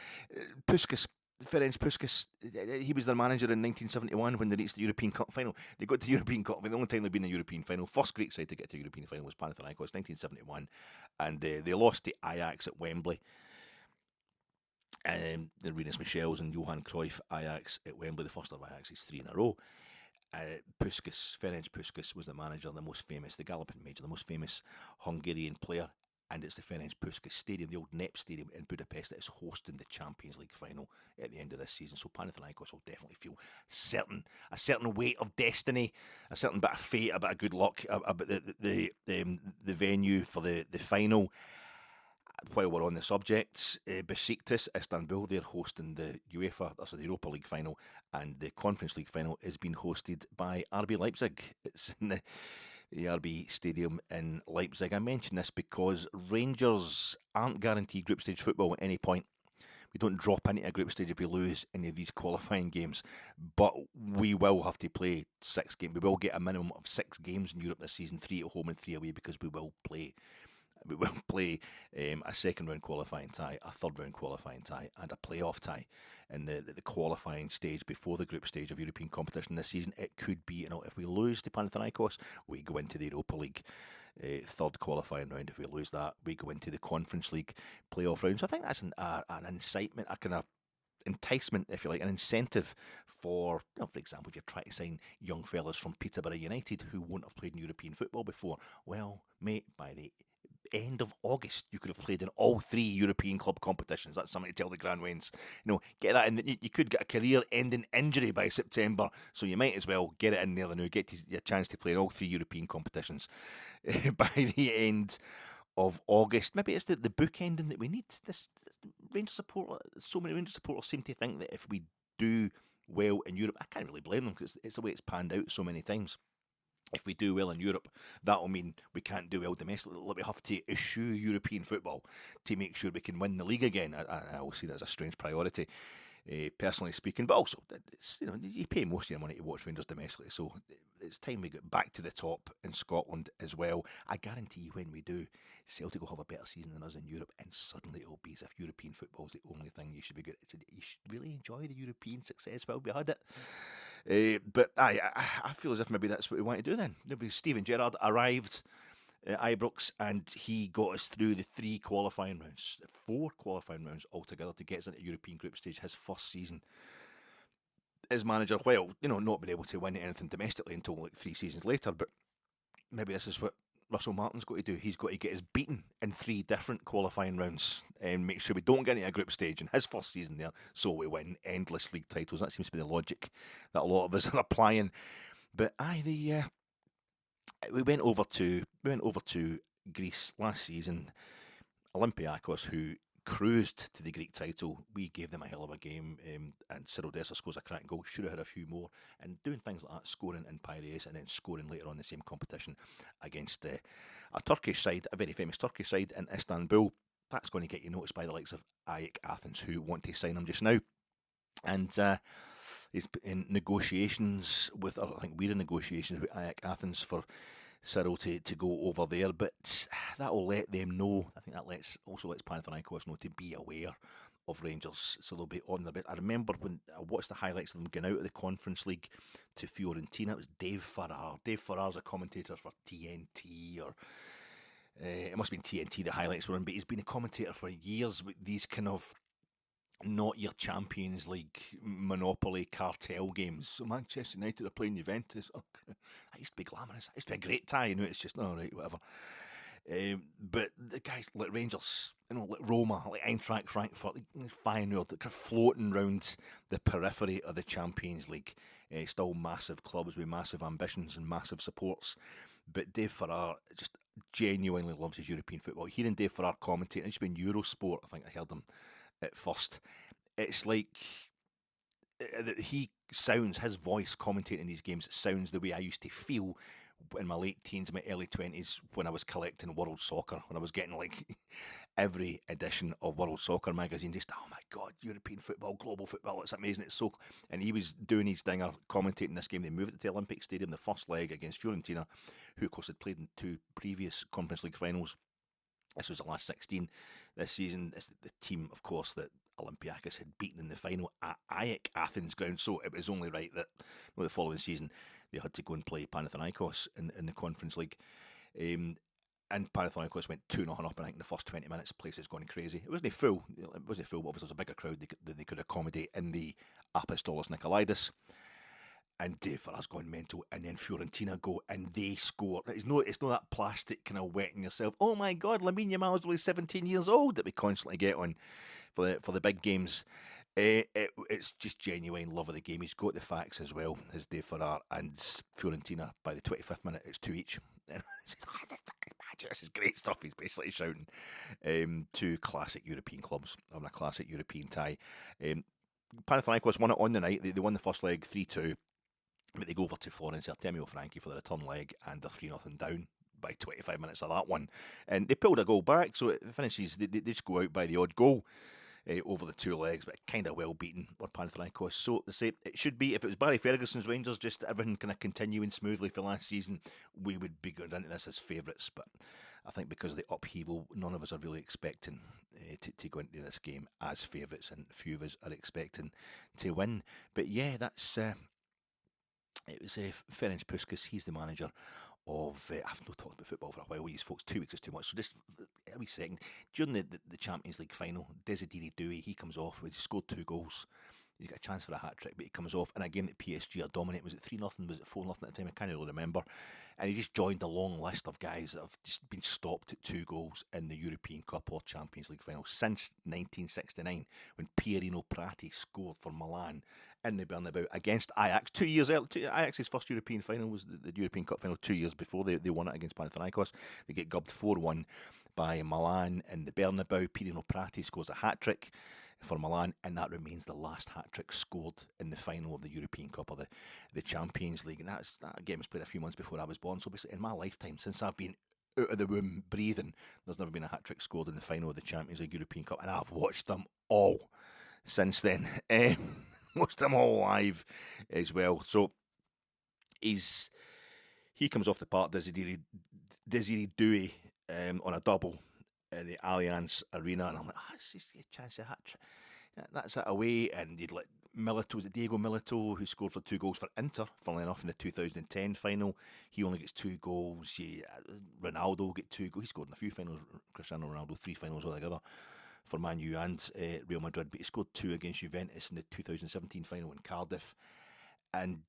Puskas. Ferenc Puskas, he was their manager in 1971 when they reached the European Cup final. They got to the European Cup, the only time they've been in the European final. First Greek side to get to the European final was Panathinaikos, 1971, and they lost to Ajax at Wembley. The Rinus Michels and Johan Cruyff, Ajax at Wembley, the first of Ajax's 3 in a row. Ferenc Puskas was the manager, the most famous, the Galloping Major, the most famous Hungarian player. And it's the Ferenc Puskas Stadium, the old NEP Stadium in Budapest, that is hosting the Champions League final at the end of this season. So Panathinaikos will definitely feel a certain weight of destiny, a certain bit of fate, a bit of good luck about the venue for the final. While we're on the subject, Besiktas, Istanbul, they're hosting the UEFA, that's the Europa League final, and the Conference League final is being hosted by RB Leipzig. It's in the RB Stadium in Leipzig. I mention this because Rangers aren't guaranteed group stage football at any point. We don't drop into a group stage if we lose any of these qualifying games, but we will have to play 6 games. We will get a minimum of 6 games in Europe this season, 3 at home and 3 away, because we will play a second round qualifying tie, a third round qualifying tie, and a playoff tie in the qualifying stage before the group stage of European competition this season. It could be, if we lose to Panathinaikos, we go into the Europa League third qualifying round. If we lose that, we go into the Conference League playoff round. So I think that's an incitement, a kind of enticement, if you like, an incentive for example, if you're trying to sign young fellas from Peterborough United who won't have played in European football before. Well, mate, by the end of August, you could have played in all 3 European club competitions. That's something to tell the Grand Waynes. Get that in. You could get a career-ending injury by September, so you might as well get it in there now. Get your chance to play in all 3 European competitions by the end of August. Maybe it's the bookending that we need. This Rangers support. So many Rangers supporters seem to think that if we do well in Europe, I can't really blame them because it's the way it's panned out so many times. If we do well in Europe, that'll mean we can't do well domestically. We have to eschew European football to make sure we can win the league again. I will see that as a strange priority, personally speaking. But also, it's, you pay most of your money to watch Rangers domestically, so it's time we get back to the top in Scotland as well. I guarantee you, when we do, Celtic will have a better season than us in Europe, and suddenly it'll be as if European football is the only thing you should be good at. You should really enjoy the European success while we had it. But I feel as if maybe that's what we want to do then. Maybe Steven Gerrard arrived at Ibrox and he got us through the 4 qualifying rounds altogether to get us into European group stage his first season as manager. Well, not been able to win anything domestically until like 3 seasons later, but maybe this is what Russell Martin's got to do. He's got to get us beaten in 3 different qualifying rounds and make sure we don't get into a group stage in his first season there, so we win endless league titles. That seems to be the logic that a lot of us are applying. But we went over to Greece last season. Olympiacos, who cruised to the Greek title, we gave them a hell of a game, and Cyril Dessers scores a cracking goal. Should have had a few more, and doing things like that, scoring in Piraeus and then scoring later on the same competition against a Turkish side, a very famous Turkish side in Istanbul. That's going to get you noticed by the likes of AEK Athens, who want to sign him just now. And he's in negotiations with, I think we're in negotiations with AEK Athens for Cyril to go over there, but that will let them know. I think that also lets Panathinaikos know to be aware of Rangers, so they'll be on their bit. I remember when I watched the highlights of them going out of the Conference League to Fiorentina. It was Dave Farrar. Dave Farrar's a commentator for TNT, or it must have been TNT the highlights were in, but he's been a commentator for years with these kind of not your Champions League monopoly cartel games. So Manchester United are playing Juventus. Oh, that used to be glamorous. That used to be a great tie. It's just, right, whatever. But the guys like Rangers, like Roma, like Eintracht Frankfurt, like Feyenoord, kind of floating around the periphery of the Champions League. Still massive clubs with massive ambitions and massive supports. But Dave Farrar just genuinely loves his European football. Hearing Dave Farrar commentating, it's been Eurosport, I think I heard him at first. It's like he sounds, his voice commentating these games sounds the way I used to feel in my late teens, my early 20s, when I was collecting World Soccer, when I was getting like every edition of World Soccer magazine. Just, oh my God, European football, global football, it's amazing. It's so. And he was doing his dinger, commentating this game. They moved it to the Olympic Stadium, the first leg against Fiorentina, who, of course, had played in 2 previous Conference League finals. This was the last 16 this season. It's the team, of course, that Olympiacos had beaten in the final at AEK Athens ground. So it was only right that the following season they had to go and play Panathinaikos in the Conference League. And Panathinaikos went 2-0 up, and I think in the first 20 minutes, the place is going crazy. It wasn't full, but obviously there was a bigger crowd than they could accommodate in the Apostolos Nikolaidis. And Dave Farrar's gone mental, and then Fiorentina go and they score. It's not that plastic kind of wetting yourself. Oh my God, Lamine Yamal's only 17 years old that we constantly get on for the big games. It's just genuine love of the game. He's got the facts as well as Dave Farrar, and Fiorentina by the 25th minute it's 2 each. This is great stuff. He's basically shouting. 2 classic European clubs having a classic European tie. Panathinaikos won it on the night. They won the first leg 3-2. But they go over to Florence, Artemio Franchi for the return leg, and they're 3-0 down by 25 minutes of that one. And they pulled a goal back, so it finishes, they just go out by the odd goal over the 2 legs, but kind of well beaten were Panathinaikos. So they say it should be, if it was Barry Ferguson's Rangers, just everything kind of continuing smoothly for last season, we would be going into this as favourites. But I think because of the upheaval, none of us are really expecting to go into this game as favourites, and few of us are expecting to win. But yeah, that's... It was Ferenc Puskas. He's the manager of. I've not talked about football for a while. These folks, 2 weeks is too much. So just a wee second. During the Champions League final, Desiree Doué, he comes off. He scored 2 goals. He's got a chance for a hat trick, but he comes off in a game that PSG are dominant. Was it 3-0? Was it 4-0 at the time? I can't really remember. And he just joined a long list of guys that have just been stopped at 2 goals in the European Cup or Champions League final since 1969, when Pierino Prati scored for Milan in the Bernabeu against Ajax 2 years earlier. Ajax's first European final was the European Cup final 2 years before they won it against Panathinaikos. They get gubbed 4-1 by Milan in the Bernabeu. Pierino Prati scores a hat trick for Milan, and that remains the last hat-trick scored in the final of the European Cup or the Champions League. And that game was played a few months before I was born, so basically in my lifetime, since I've been out of the womb breathing, there's never been a hat-trick scored in the final of the Champions League European Cup, and I've watched them all since then. Watched them all live as well. So he comes off the park, Desiree Doué, on a double in the Allianz Arena, and I'm like, it's just a chance of hat-trick. That's it away, and you'd let Milito, was it Diego Milito, who scored for 2 goals for Inter, funnily enough, in the 2010 final. He only gets 2 goals. Ronaldo get 2 goals. He scored in a few finals. Cristiano Ronaldo, 3 finals altogether for Man U and Real Madrid, but he scored 2 against Juventus in the 2017 final in Cardiff. And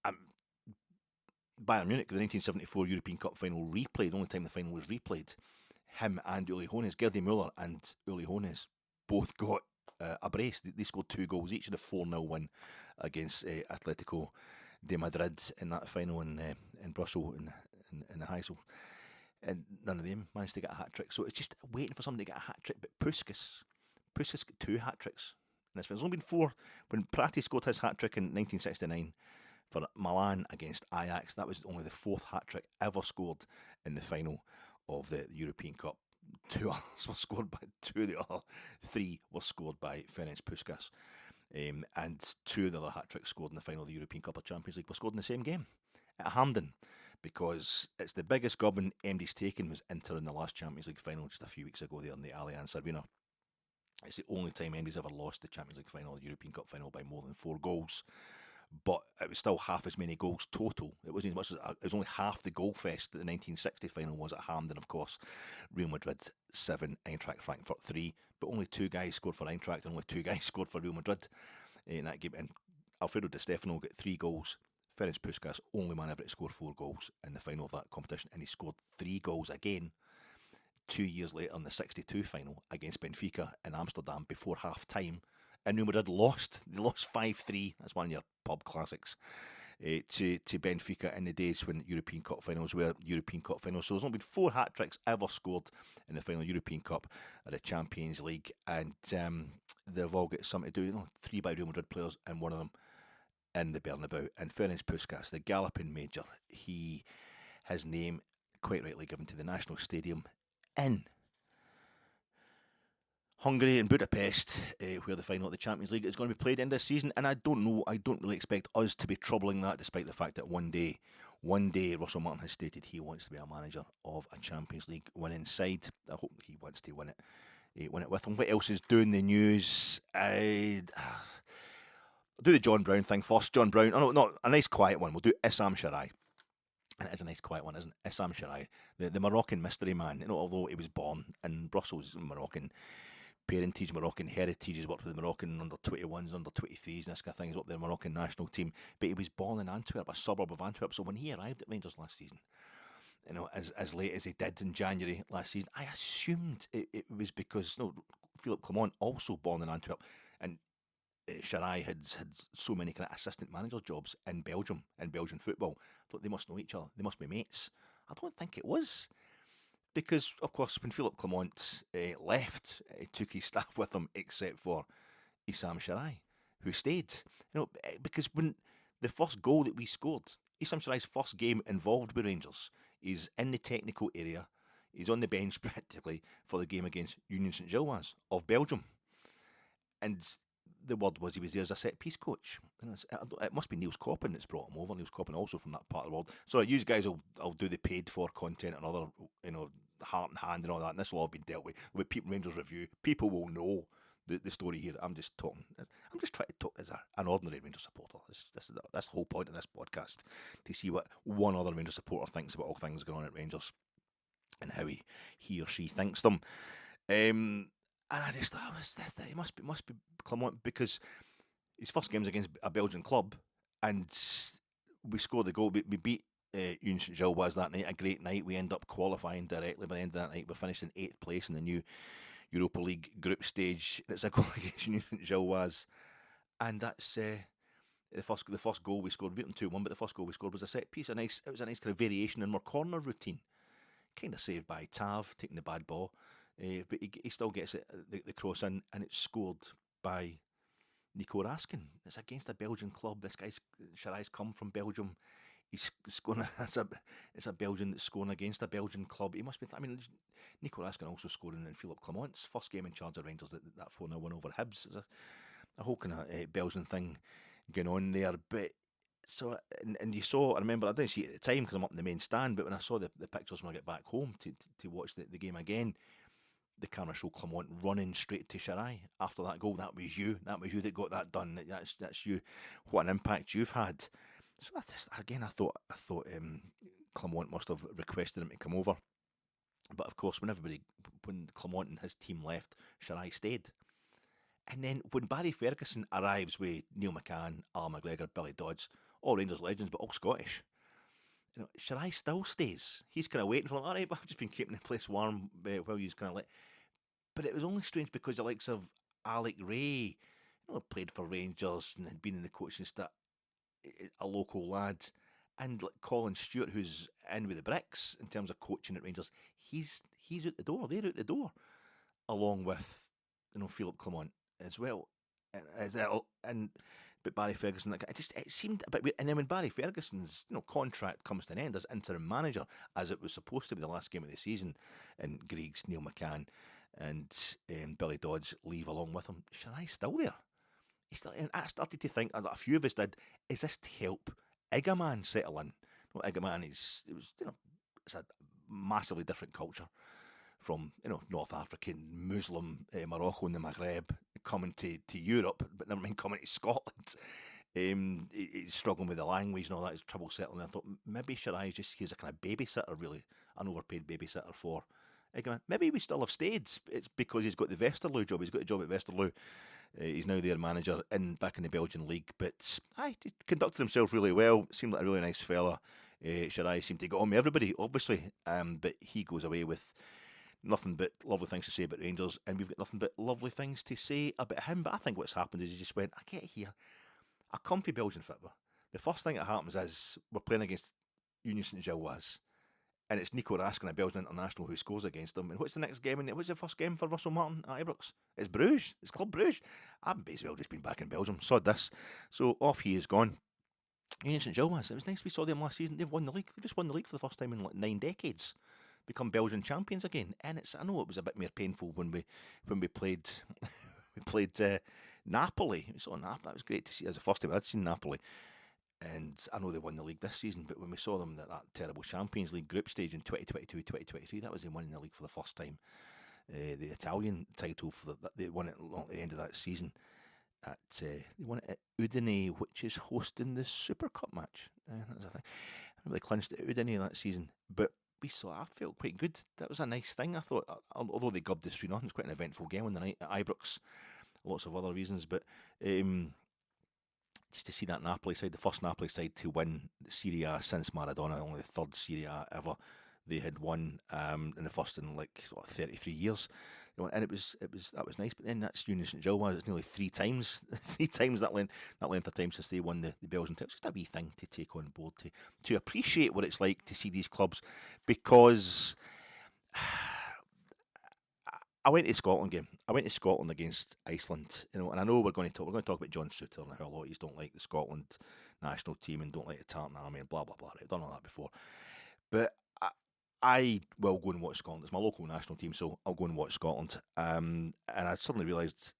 Bayern Munich, the 1974 European Cup final replay, the only time the final was replayed, him and Uli Hoeneß, Gerdie Müller and Uli Hoeneß, both got a brace. They scored 2 goals each in a 4-0 win against Atletico de Madrid in that final in Brussels in the Heysel. And none of them managed to get a hat-trick. So it's just waiting for somebody to get a hat-trick. But Puskas got 2 hat-tricks in this final. There's only been 4. When Prati scored his hat-trick in 1969 for Milan against Ajax, that was only the 4th hat-trick ever scored in the final of the European Cup. 2 others were scored by 2 of the other 3 were scored by Ferenc Puskas. And 2 of the other hat-tricks scored in the final of the European Cup or Champions League were scored in the same game at Hampden, because it's the biggest gubbing MD's taken was Inter in the last Champions League final just a few weeks ago there in the Allianz Arena. It's the only time MD's ever lost the Champions League final or the European Cup final by more than 4 goals. But it was still half as many goals total. It wasn't as much as it was only half the goal fest that the 1960 final was at Hampden, of course. Real Madrid 7, Eintracht Frankfurt 3, but only 2 guys scored for Eintracht and only 2 guys scored for Real Madrid in that game. And Alfredo Di Stefano got 3 goals. Ferenc Puskas, only man ever to score 4 goals in the final of that competition, and he scored 3 goals again 2 years later in the 62 final against Benfica in Amsterdam before half time. And Real Madrid lost. They lost 5-3. That's one of your pub classics. to Benfica in the days when European Cup finals were European Cup finals. So there's only been 4 hat-tricks ever scored in the final European Cup or the Champions League, and they've all got something to do. 3 by Real Madrid players and 1 of them in the Bernabeu. And Ferenc Puskas, the Galloping Major, his name quite rightly given to the national stadium in Hungary and Budapest, where the final of the Champions League is going to be played in this season. And I don't really expect us to be troubling that, despite the fact that one day Russell Martin has stated he wants to be a manager of a Champions League winning side. I hope he wants to win it with him. What else is doing the news? I'll do the John Brown thing first. John Brown, not a nice quiet one. We'll do Issame Charai. And it is a nice quiet one, isn't it? Issame Charai, the Moroccan mystery man. Although he was born in Brussels, Moroccan parentage, Moroccan heritage. He's worked with the Moroccan under 21s, under 23s, and this kind of thing. He's worked with the Moroccan national team. But he was born in Antwerp, a suburb of Antwerp. So when he arrived at Rangers last season, as late as he did in January last season, I assumed it was because Philippe Clement, also born in Antwerp, and Charai had so many kind of assistant manager jobs in Belgium, in Belgian football. I thought they must know each other. They must be mates. I don't think it was. Because, of course, when Philippe Clement left, he took his staff with him, except for Issame Charai, who stayed. Because when the first goal that we scored, Issame Charai's first game involved with Rangers, he's in the technical area, he's on the bench practically for the game against Union Saint-Gilloise of Belgium. And the word was he was there as a set-piece coach. It must be Niels Koppen that's brought him over. Niels Koppen also from that part of the world. So you guys will do the paid-for content and other, heart and hand and all that, and this will all be dealt with People Rangers Review. People will know the story here. I'm just trying to talk as an ordinary Rangers supporter. That's the whole point of this podcast, to see what one other Rangers supporter thinks about all things going on at Rangers and how he or she thinks them. And I just thought, it must be Clement, because his first game's against a Belgian club, and we scored the goal. We beat Union Saint-Gilloise that night, a great night. We end up qualifying directly by the end of that night. We finished in 8th place in the new Europa League group stage. It's a goal against Union Saint-Gilloise, and that's the first goal we scored. We beat them 2-1, but the first goal we scored was a set piece. It was a nice kind of variation in our corner routine, kind of saved by Tav taking the bad ball. But he still gets the cross in, and it's scored by Nico Raskin. It's against a Belgian club. This guy's Charai's come from Belgium. He's scoring. It's a Belgian that's scoring against a Belgian club. He must be. Nico Raskin also scoring in Philippe Clement's first game in charge of Rangers. That 4-0 win over Hibs. It's a whole kind of Belgian thing going on there. But so, and you saw, I remember, I didn't see it at the time because I'm up in the main stand, but when I saw the pictures when I get back home to watch the game again, the camera showed Clement running straight to Charai after that goal. That was you that got that done. That's you. What an impact you've had. So I thought Clement must have requested him to come over. But of course, when Clement and his team left, Charai stayed. And then when Barry Ferguson arrives with Neil McCann, Alan McGregor, Billy Dodds, all Rangers legends, but all Scottish, Charai still stays. He's kind of waiting for him. All right, but I've just been keeping the place warm while he's kind of But it was only strange because the likes of Alec Ray, played for Rangers and had been in the coaching staff, a local lad, and Colin Stewart, who's in with the bricks in terms of coaching at Rangers, he's out the door. They're out the door, along with Philippe Clement as well, but Barry Ferguson, it seemed a bit weird. And then when Barry Ferguson's contract comes to an end as interim manager, as it was supposed to be the last game of the season, and Griggs, Neil McCann, and Billy Dodds leave along with him, Charai's still there. And I started to think, a few of us did, is this to help Igaman settle in? Igaman it's a massively different culture from North African, Muslim, Morocco and the Maghreb, coming to Europe, but never mind coming to Scotland. He's struggling with the language and all that. He's trouble settling. I thought maybe Charai he's a kind of babysitter, really, an overpaid babysitter for Igaman. Maybe he would still have stayed. It's because he's got the Westerlo job. He's got a job at Westerlo. He's now their manager back in the Belgian league. But he conducted himself really well. Seemed like a really nice fella. Charai seemed to get on with everybody, obviously. But he goes away with nothing but lovely things to say about Rangers, and we've got nothing but lovely things to say about him. But I think what's happened is he just went, I get here, a comfy Belgian football. The first thing that happens is we're playing against Union St Gilloise, and it's Nico Raskin, a Belgian international, who scores against them. And what's the next game? And what's the first game for Russell Martin at Ibrox? It's Bruges. It's Club Bruges. I've basically just been back in Belgium. Sod this. So off he is gone. Union St Gilloise. It was nice we saw them last season. They've won the league. They've just won the league for the first time in like 9 decades. Become Belgian champions again. And I know it was a bit more painful when we played Napoli. We saw Napoli. That was great to see. That was the first time I'd seen Napoli. And I know they won the league this season, but when we saw them that terrible Champions League group stage in 2022-2023, that was them winning the league for the first time. The Italian title they won it at the end of that season. They won it at Udine, which is hosting the Super Cup match. That was a thing. I remember they clinched it at Udine that season, but I felt quite good. That was a nice thing. I thought, although they gubbed the 3-0, it's quite an eventful game on the night at Ibrox. Lots of other reasons, but just to see that Napoli side, the first Napoli side to win Serie A since Maradona, only the third Serie A ever they had won, in the first in 33 years, and it was that was nice. But then that's Union St Gilloise. It's nearly three times that length of time since they won the Belgian title. It's just a wee thing to take on board to appreciate what it's like to see these clubs, because I went to Scotland game. I went to Scotland against Iceland, and I know we're going to talk about John Souttar and how a lot of you don't like the Scotland national team and don't like the Tartan Army and blah blah blah. I've done all that before, but I will go and watch Scotland. It's my local national team, so I'll go and watch Scotland. And I suddenly realised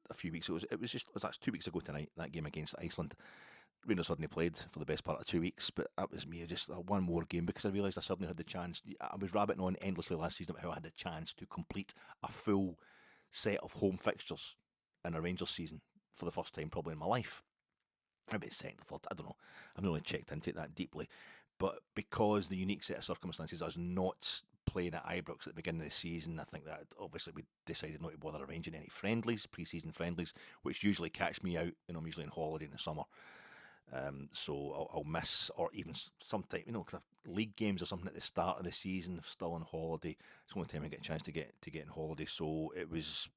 a few weeks ago, it was actually 2 weeks ago tonight, that game against Iceland. Rangers suddenly played for the best part of 2 weeks, but that was me, just one more game, because I realised I suddenly had the chance. I was rabbiting on endlessly last season about how I had the chance to complete a full set of home fixtures in a Rangers season for the first time probably in my life. Maybe it's second or third, I don't know. I've not really checked into it that deeply. But because the unique set of circumstances, us not playing at Ibrox at the beginning of the season, I think that obviously we decided not to bother arranging any friendlies, pre-season friendlies, which usually catch me out. I'm usually on holiday in the summer. So I'll miss, or even sometime, kind of league games or something at the start of the season, still on holiday. It's the only time I get a chance to get on holiday. So it was,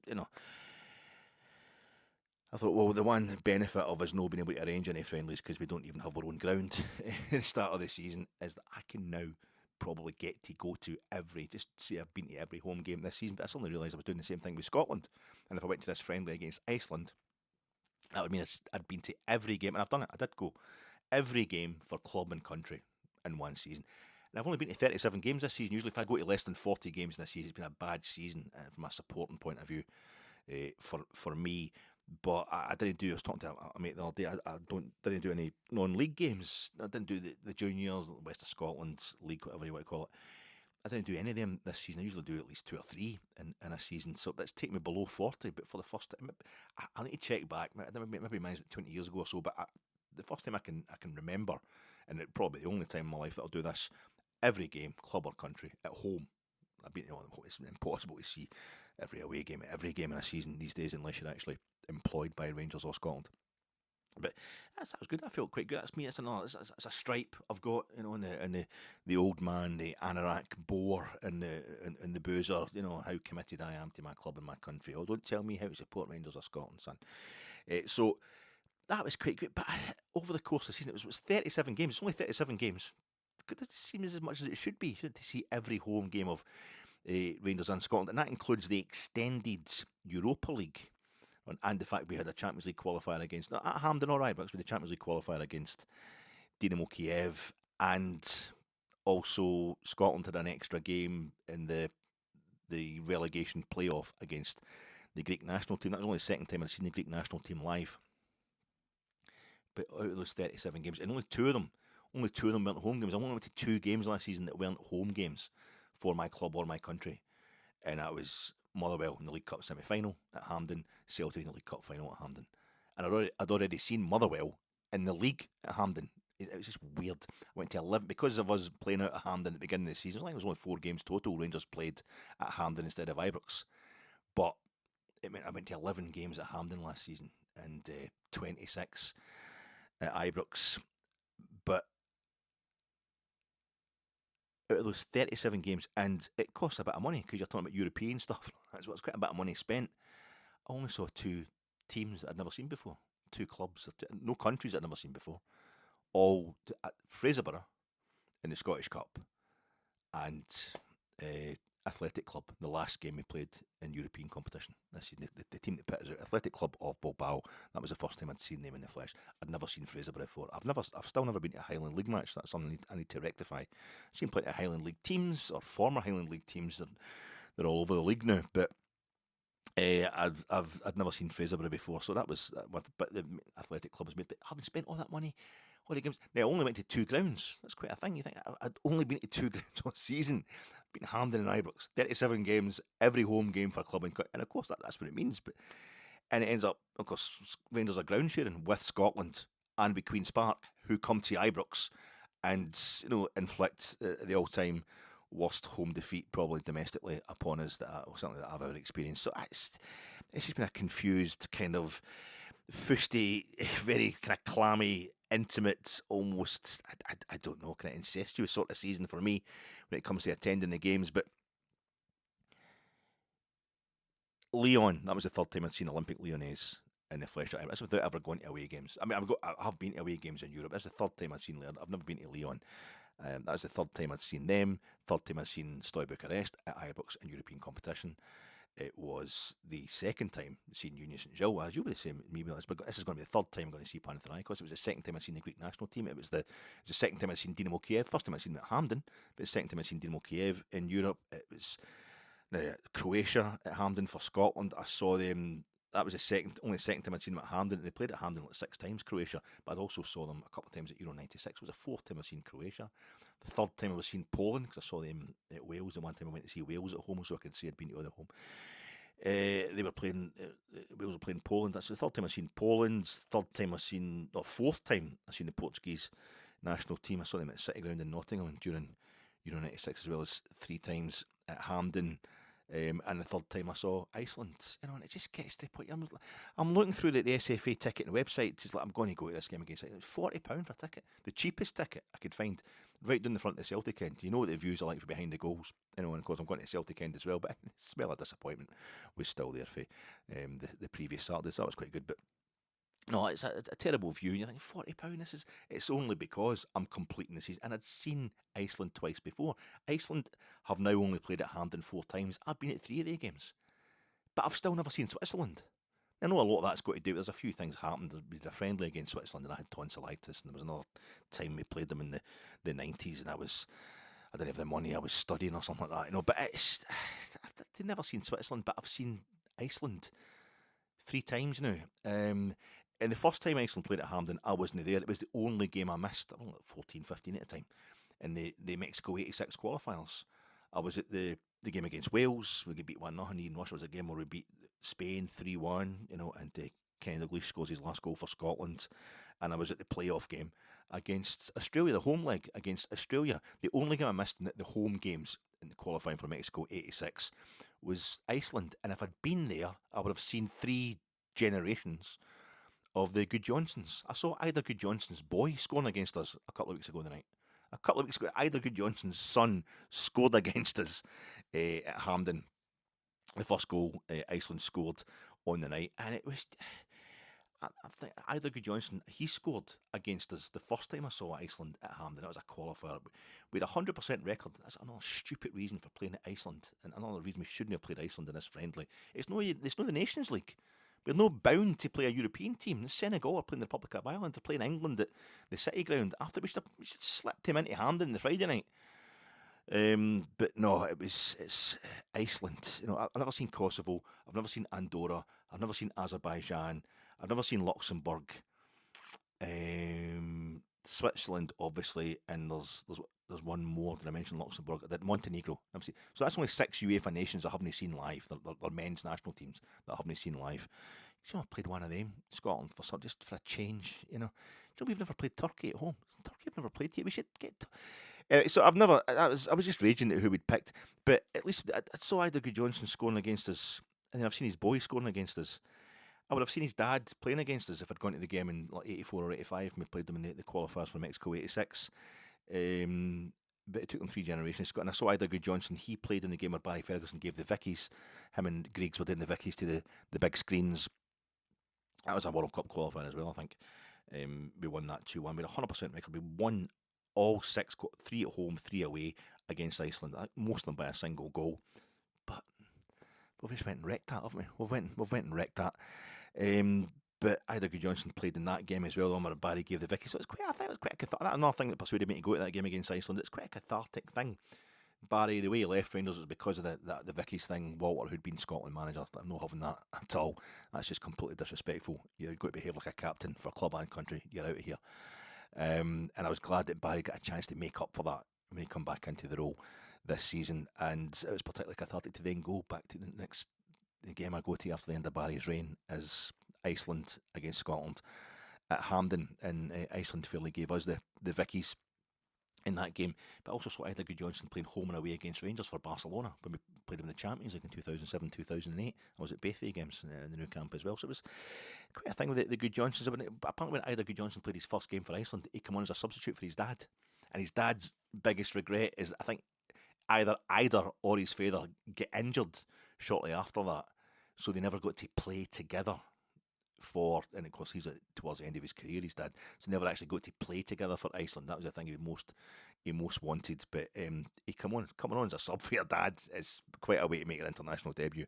I thought, well, the one benefit of us not being able to arrange any friendlies, because we don't even have our own ground at the start of the season, is that I can now probably get to go to just say I've been to every home game this season. But I suddenly realised I was doing the same thing with Scotland. And if I went to this friendly against Iceland, that would mean I'd been to every game, and I've done it. I did go every game for club and country in one season. And I've only been to 37 games this season. Usually if I go to less than 40 games in a season, it's been a bad season from a supporting point of view for me. But I didn't do. I was talking to a mate the other day. I didn't do any non-league games. I didn't do the juniors, West of Scotland League, whatever you want to call it. I didn't do any of them this season. I usually do at least 2 or 3 in a season. So that's taken me below 40. But for the first time, I need to check back. Maybe mine's like 20 years ago or so. But the first time I can remember, and it probably the only time in my life that I'll do this, every game, club or country, at home. It's impossible to see every away game, every game in a season these days, unless you're actually employed by Rangers or Scotland. But that was good. I felt quite good. That's me. It's a stripe I've got, in the old man, the anorak boar, and the boozer. How committed I am to my club and my country. Oh, don't tell me how to support Rangers or Scotland, son. So that was quite good. But over the course of the season, it was 37 games. It's only 37 games. It doesn't seem as much as it should be. To see every home game of Rangers and Scotland, and that includes the extended Europa League. And the fact we had a Champions League qualifier against, at Hampden or Ibrox, we had a Champions League qualifier against Dynamo Kiev, and also Scotland had an extra game in the relegation playoff against the Greek national team. That was only the second time I'd seen the Greek national team live. But out of those 37 games, and only two of them weren't home games. I only went to 2 games last season that weren't home games for my club or my country, and that was Motherwell in the League Cup semi-final at Hampden, Celtic in the League Cup final at Hampden. And I'd already seen Motherwell in the league at Hampden. It was just weird. I went to 11, because of us playing out at Hampden at the beginning of the season. It was only 4 games total Rangers played at Hampden instead of Ibrox. But it meant I went to 11 games at Hampden last season and 26 at Ibrox. But out of those 37 games, and it costs a bit of money because you're talking about European stuff. That's what's quite a bit of money spent. I only saw 2 teams that I'd never seen before, 2 clubs, no countries I'd never seen before. all Fraserburgh in the Scottish Cup and Athletic Club, the last game we played in European competition. This is the team that put us out. Athletic Club of Bilbao. That was the first time I'd seen them in the flesh. I'd never seen Fraserburgh before. I've still never been to a Highland League match. That's something I need to rectify. I've seen plenty of Highland League teams or former Highland League teams. They're all over the league now, but I'd never seen Fraserburgh before, so that was. But the Athletic Club was made. But having spent all that money. All the games. Now, I only went to 2 grounds. That's quite a thing. You think I'd only been to 2 grounds all season. Been Hampden and Ibrox, 37 games, every home game for a club, and of course that's what it means. But and it ends up, of course, Rangers are ground sharing with Scotland and with Queen's Park, who come to Ibrox and inflict the all-time worst home defeat, probably domestically, upon us something that I've ever experienced. So it's just been a confused kind of fusty, very kind of clammy, intimate, almost, I don't know, kind of incestuous sort of season for me when it comes to attending the games. But Lyon, that was the third time I'd seen Olympic Lyonnais in the flesh. That's without ever going to away games. I mean, I have been to away games in Europe. That's the third time I'd seen Lyon. I've never been to Lyon. That was the third time I'd seen them. Third time I'd seen Steaua Bucharest at Ibrox in European competition. It was the second time seeing Union St Gilles, as you'll be the same as me, but this is going to be the third time I'm going to see Panathinaikos. It was the second time I'd seen the Greek national team. It was the second time I'd seen Dynamo Kiev. First time I'd seen them at Hampden, but the second time I'd seen Dynamo Kiev in Europe. It was Croatia at Hampden for Scotland. I saw them. That was only the second time I'd seen them at Hampden. They played at Hampden like 6 times, Croatia, but I also saw them a couple of times at Euro '96. It was the fourth time I'd seen Croatia. The third time I was seen Poland, because I saw them at Wales. The one time I went to see Wales at home, so I could see I'd been to other home. They were playing. Wales were playing Poland. That's the third time I've seen Poland. Fourth time I've seen the Portuguese national team. I saw them at City Ground in Nottingham during Euro '96, as well as 3 times at Hampden. And the third time I saw Iceland, and it just gets to the point. I'm looking through the SFA ticket and website. It's like I'm going to go to this game against Iceland. £40 for a ticket, the cheapest ticket I could find, right down the front of the Celtic end. You know what the views are like from behind the goals, and of course I'm going to the Celtic end as well. But the smell of disappointment was still there for the previous Saturday, so that was quite good. But no, it's a terrible view, and you think £40. It's only because I'm completing the season, and I'd seen Iceland twice before. Iceland have now only played at Hampden 4 times. I've been at 3 of their games, but I've still never seen Switzerland. I know a lot of that's got to do with there's a few things happened. We did a friendly against Switzerland, and I had tonsillitis, and there was another time we played them in the 90s, and I didn't have the money. I was studying or something like that, But I've never seen Switzerland, but I've seen Iceland 3 times now. And the first time Iceland played at Hampden, I wasn't there. It was the only game I missed. I was like 14, 15 at the time. In the Mexico '86 qualifiers. I was at the game against Wales. We get beat 1-0. Ian Rush was a game where we beat Spain 3-1, and Kenny Dalglish scores his last goal for Scotland. And I was at the playoff game against Australia, the home leg against Australia. The only game I missed in the home games in the qualifying for Mexico '86 was Iceland. And if I'd been there, I would have seen 3 generations of the Good Johnsons. I saw Ida Good Johnson's boy scoring against us a couple of weeks ago the night. A couple of weeks ago, Ida Good Johnson's son scored against us at Hampden. The first goal Iceland scored on the night, and it was. I think Ida Good Johnson, he scored against us the first time I saw Iceland at Hampden. That was a qualifier. We had a 100% record. That's another stupid reason for playing at Iceland, and another reason we shouldn't have played Iceland in this friendly. It's no the Nations League. We're no bound to play a European team. Senegal are playing the Republic of Ireland. They're playing England at the City Ground. After we should slipped him into Hampden the Friday night. But no, it's Iceland. I've never seen Kosovo. I've never seen Andorra. I've never seen Azerbaijan. I've never seen Luxembourg. Switzerland, obviously, and there's one more. Did I mention Luxembourg? I did Montenegro. So that's only 6 UEFA nations I haven't seen live. They're men's national teams that I haven't seen live. I played one of them, Scotland, just for a change. We've never played Turkey at home. Turkey have never played yet. We should get. So I've never. I was just raging at who we'd picked, but at least I saw Ida Good Johnson scoring against us, and then I've seen his boy scoring against us. I would have seen his dad playing against us if I'd gone to the game in like 84 or 85 when we played them in the qualifiers for Mexico '86. But it took them 3 generations. And I saw Ida Good Johnson. He played in the game where Barry Ferguson gave the Vickies. Him and Griggs were doing the Vickies to the big screens. That was a World Cup qualifier as well, I think. We won that 2-1. We had a 100% record. We won all 6, 3 at home, 3 away against Iceland. Most of them by a single goal. But we've just went and wrecked that, haven't we? We've went and wrecked that. But Ida Gudjohnsen played in that game as well. Omar Barry gave the Vicky. So I think it was quite a cathartic. Another thing that persuaded me to go to that game against Iceland. It's quite a cathartic thing. Barry, the way he left Rangers was because of the Vicky's thing. Walter, who'd been Scotland manager, I'm not having that at all. That's just completely disrespectful. You've got to behave like a captain for club and country. You're out of here. And I was glad that Barry got a chance to make up for that when he come back into the role this season. And it was particularly cathartic to then go back to the next game I go to after the end of Barry's reign is Iceland against Scotland at Hampden. And Iceland fairly gave us the Vickies in that game, but also saw Ida Gudjohnsen playing home and away against Rangers for Barcelona when we played them in the Champions League in 2007, 2008. I was at both the games in the new camp as well, so it was quite a thing with the Gudjohnsens. But apparently when Ida Gudjohnsen played his first game for Iceland, he came on as a substitute for his dad, and his dad's biggest regret is I think either or his father get injured shortly after that, so they never got to play together. And of course he's towards the end of his career, his dad, so never actually got to play together for Iceland. That was the thing he most wanted. But he coming on as a sub for your dad is quite a way to make an international debut.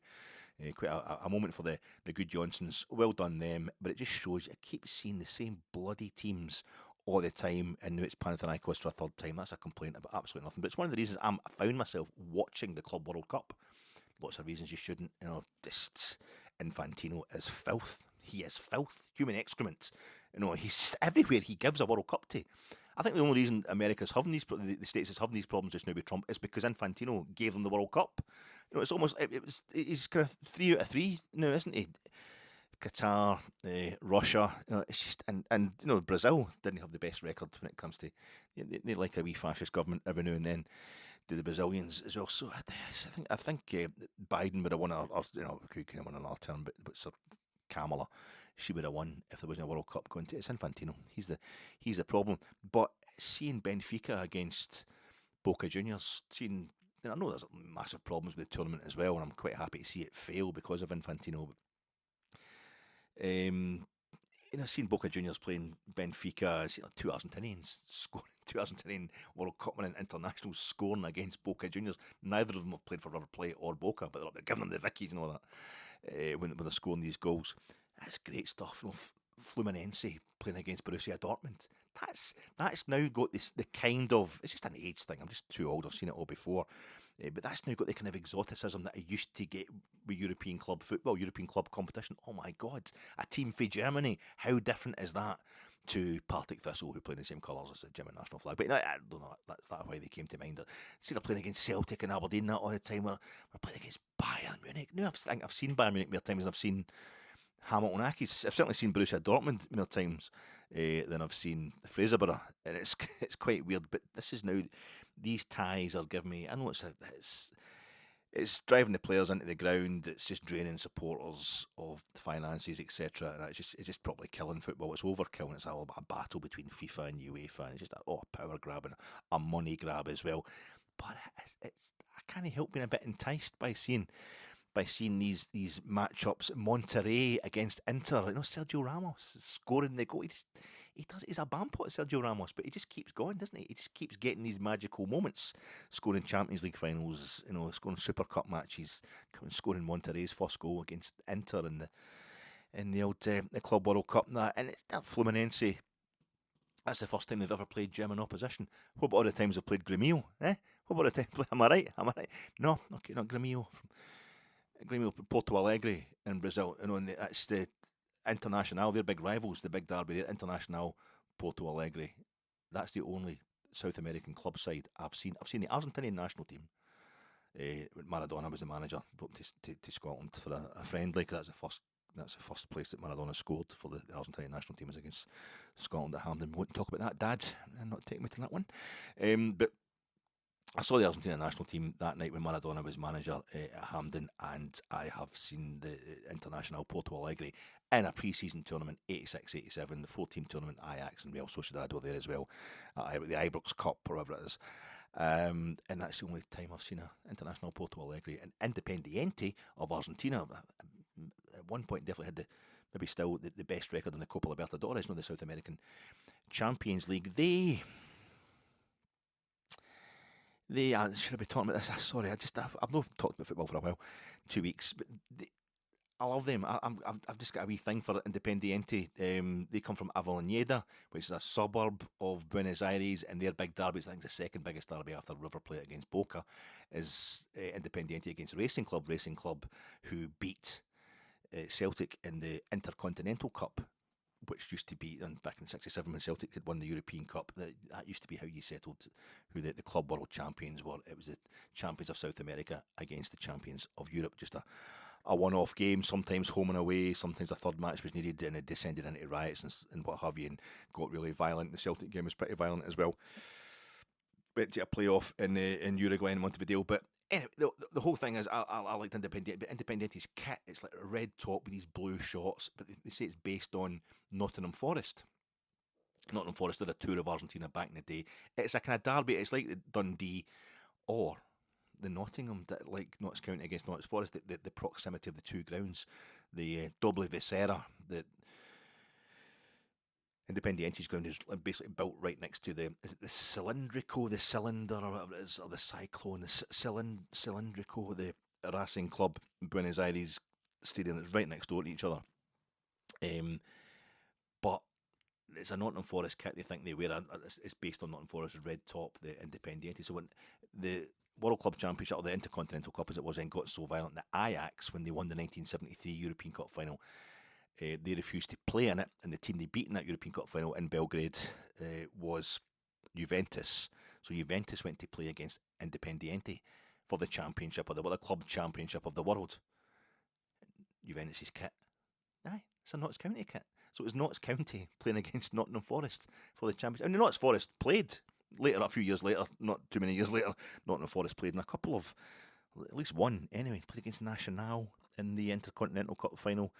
Quite a moment for the Gudjohnsens. Well done them, but it just shows you, I keep seeing the same bloody teams all the time, and now it's Panathinaikos for a third time. That's a complaint about absolutely nothing, but it's one of the reasons I found myself watching the Club World Cup. Lots of reasons you shouldn't, just Infantino is filth. He is filth, human excrement. He's everywhere he gives a World Cup to. I think the only reason America's having the States is having these problems just now with Trump is because Infantino gave them the World Cup. It's almost he's kind of 3 out of 3 now, isn't he? Qatar, Russia, it's just and Brazil didn't have the best record when it comes to they like a wee fascist government every now and then. Do the Brazilians as well? So I think Biden would have won, or could have won another term, but Sir Kamala, she would have won if there wasn't a World Cup going to. It's Infantino. He's the problem. But seeing Benfica against Boca Juniors, I know there's massive problems with the tournament as well, and I'm quite happy to see it fail because of Infantino. Seeing Boca Juniors playing Benfica, seeing two Argentinians scoring, 2 World Cup winning internationals scoring against Boca Juniors. Neither of them have played for River Plate or Boca, but they're giving them the Vickies and all that when they're scoring these goals. That's great stuff. Fluminense playing against Borussia Dortmund. That's now got the kind of, it's just an age thing. I'm just too old. I've seen it all before. But that's now got the kind of exoticism that I used to get with European club football, European club competition. Oh my God, a team for Germany. How different is that to Partick Thistle, who play in the same colours as the German national flag? But I don't know, that's why they came to mind. See, they're playing against Celtic and Aberdeen that all the time. We're playing against Bayern Munich. No, I've seen Bayern Munich more times than I've seen Hamilton Accies. I've certainly seen Borussia Dortmund more times than I've seen Fraserburgh, and it's quite weird. But this is now, these ties are giving me. I know it's driving the players into the ground. It's just draining supporters of the finances, etc. And it's just probably killing football. It's overkill. And it's all about a battle between FIFA and UEFA, and it's just a power grab and a money grab as well. But I can't help being a bit enticed by seeing these matchups. Monterrey against Inter. Sergio Ramos scoring the goal. He's a bampot, Sergio Ramos, but he just keeps going, doesn't he? He just keeps getting these magical moments, scoring Champions League finals, scoring Super Cup matches, scoring Monterrey's first goal against Inter in the old the Club World Cup. And it's that Fluminense. That's the first time they've ever played German opposition. What about all the times they've played Grêmio? What about the time? Am I right? No, okay, not Grêmio. Grêmio, Porto Alegre in Brazil. And that's the Internacional, they're big rivals, the big derby there. Internacional, Porto Alegre. That's the only South American club side I've seen. I've seen the Argentinian national team. Maradona was the manager, brought to Scotland for a friendly, because that's the first place that Maradona scored for the Argentinian national team was against Scotland at Hampden. We won't talk about that, Dad, and not take me to that one. But I saw the Argentina national team that night when Maradona was manager at Hampden, and I have seen the International Porto Alegre in a pre-season tournament, 86-87, the 4-team tournament. Ajax and Real Sociedad were there as well, the Ibrox Cup, or whatever it is. And that's the only time I've seen an International Porto Alegre. And Independiente of Argentina, at one point definitely had maybe still the best record in the Copa Libertadores, not the South American Champions League. They should I be talking about this? Sorry, I've not talked about football for a while, 2 weeks, but I love them. I've just got a wee thing for Independiente. They come from Avellaneda, which is a suburb of Buenos Aires, and their big derby, I think the second biggest derby after River Plate against Boca, is Independiente against Racing Club. Racing Club, who beat Celtic in the Intercontinental Cup, which used to be back in '67 when Celtic had won the European Cup. That used to be how you settled who the club world champions were. It was the champions of South America against the champions of Europe. Just a one-off game, sometimes home and away, sometimes a third match was needed, and it descended into riots and what have you, and got really violent. The Celtic game was pretty violent as well. Went to a playoff in Uruguay and Montevideo, but anyway, the whole thing is, I liked Independiente, but Independiente's kit, it's like a red top with these blue shorts, but they say it's based on Nottingham Forest. Nottingham Forest did a tour of Argentina back in the day. It's a kind of derby, it's like the Dundee or the Nottingham, like Notts County against Notts Forest, the proximity of the two grounds, the Doble Visera, the Independiente's ground is basically built right next to the Cylindrico, the Cylinder, or whatever it is, or the Cyclone, the Cylindrico, the Racing Club in Buenos Aires stadium that's right next door to each other. But it's a Nottingham Forest kit. They think they wear it's based on Nottingham Forest's red top, the Independiente. So when the World Club Championship, or the Intercontinental Cup as it was then, got so violent, the Ajax, when they won the 1973 European Cup final, they refused to play in it, and the team they beat in that European Cup final in Belgrade was Juventus. So Juventus went to play against Independiente for the championship, or the club championship of the world. Juventus's kit. Aye, it's a Notts County kit. So it was Notts County playing against Nottingham Forest for the championship. And Notts Forest played later, a few years later, not too many years later. Nottingham Forest played in a couple of, at least one anyway, played against Nacional in the Intercontinental Cup final,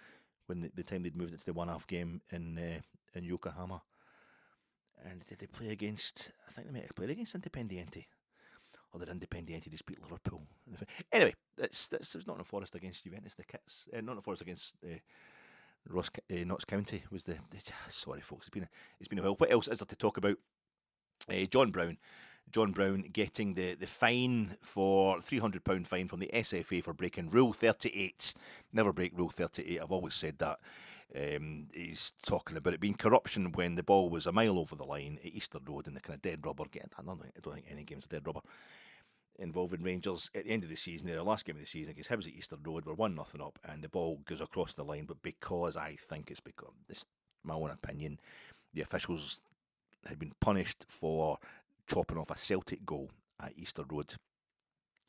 when the time they'd moved it to the one-half game in Yokohama. And did they play against, I think they might have played against Independiente. Or did Independiente just beat Liverpool? Anyway, it's Nottingham Forest against Juventus, the kits. Nottingham Forest against Notts County was the sorry folks, it's been a while. What else is there to talk about? John Brown getting the fine for £300 fine from the SFA for breaking Rule 38. Never break Rule 38, I've always said that. He's talking about it being corruption when the ball was a mile over the line at Easter Road in the kind of dead rubber. I don't think any game's a dead rubber. Involving Rangers at the end of the season, the last game of the season against Hibs at Easter Road, we're 1-0 up, and the ball goes across the line. But because I think it's because, this is my own opinion, the officials had been punished for chopping off a Celtic goal at Easter Road.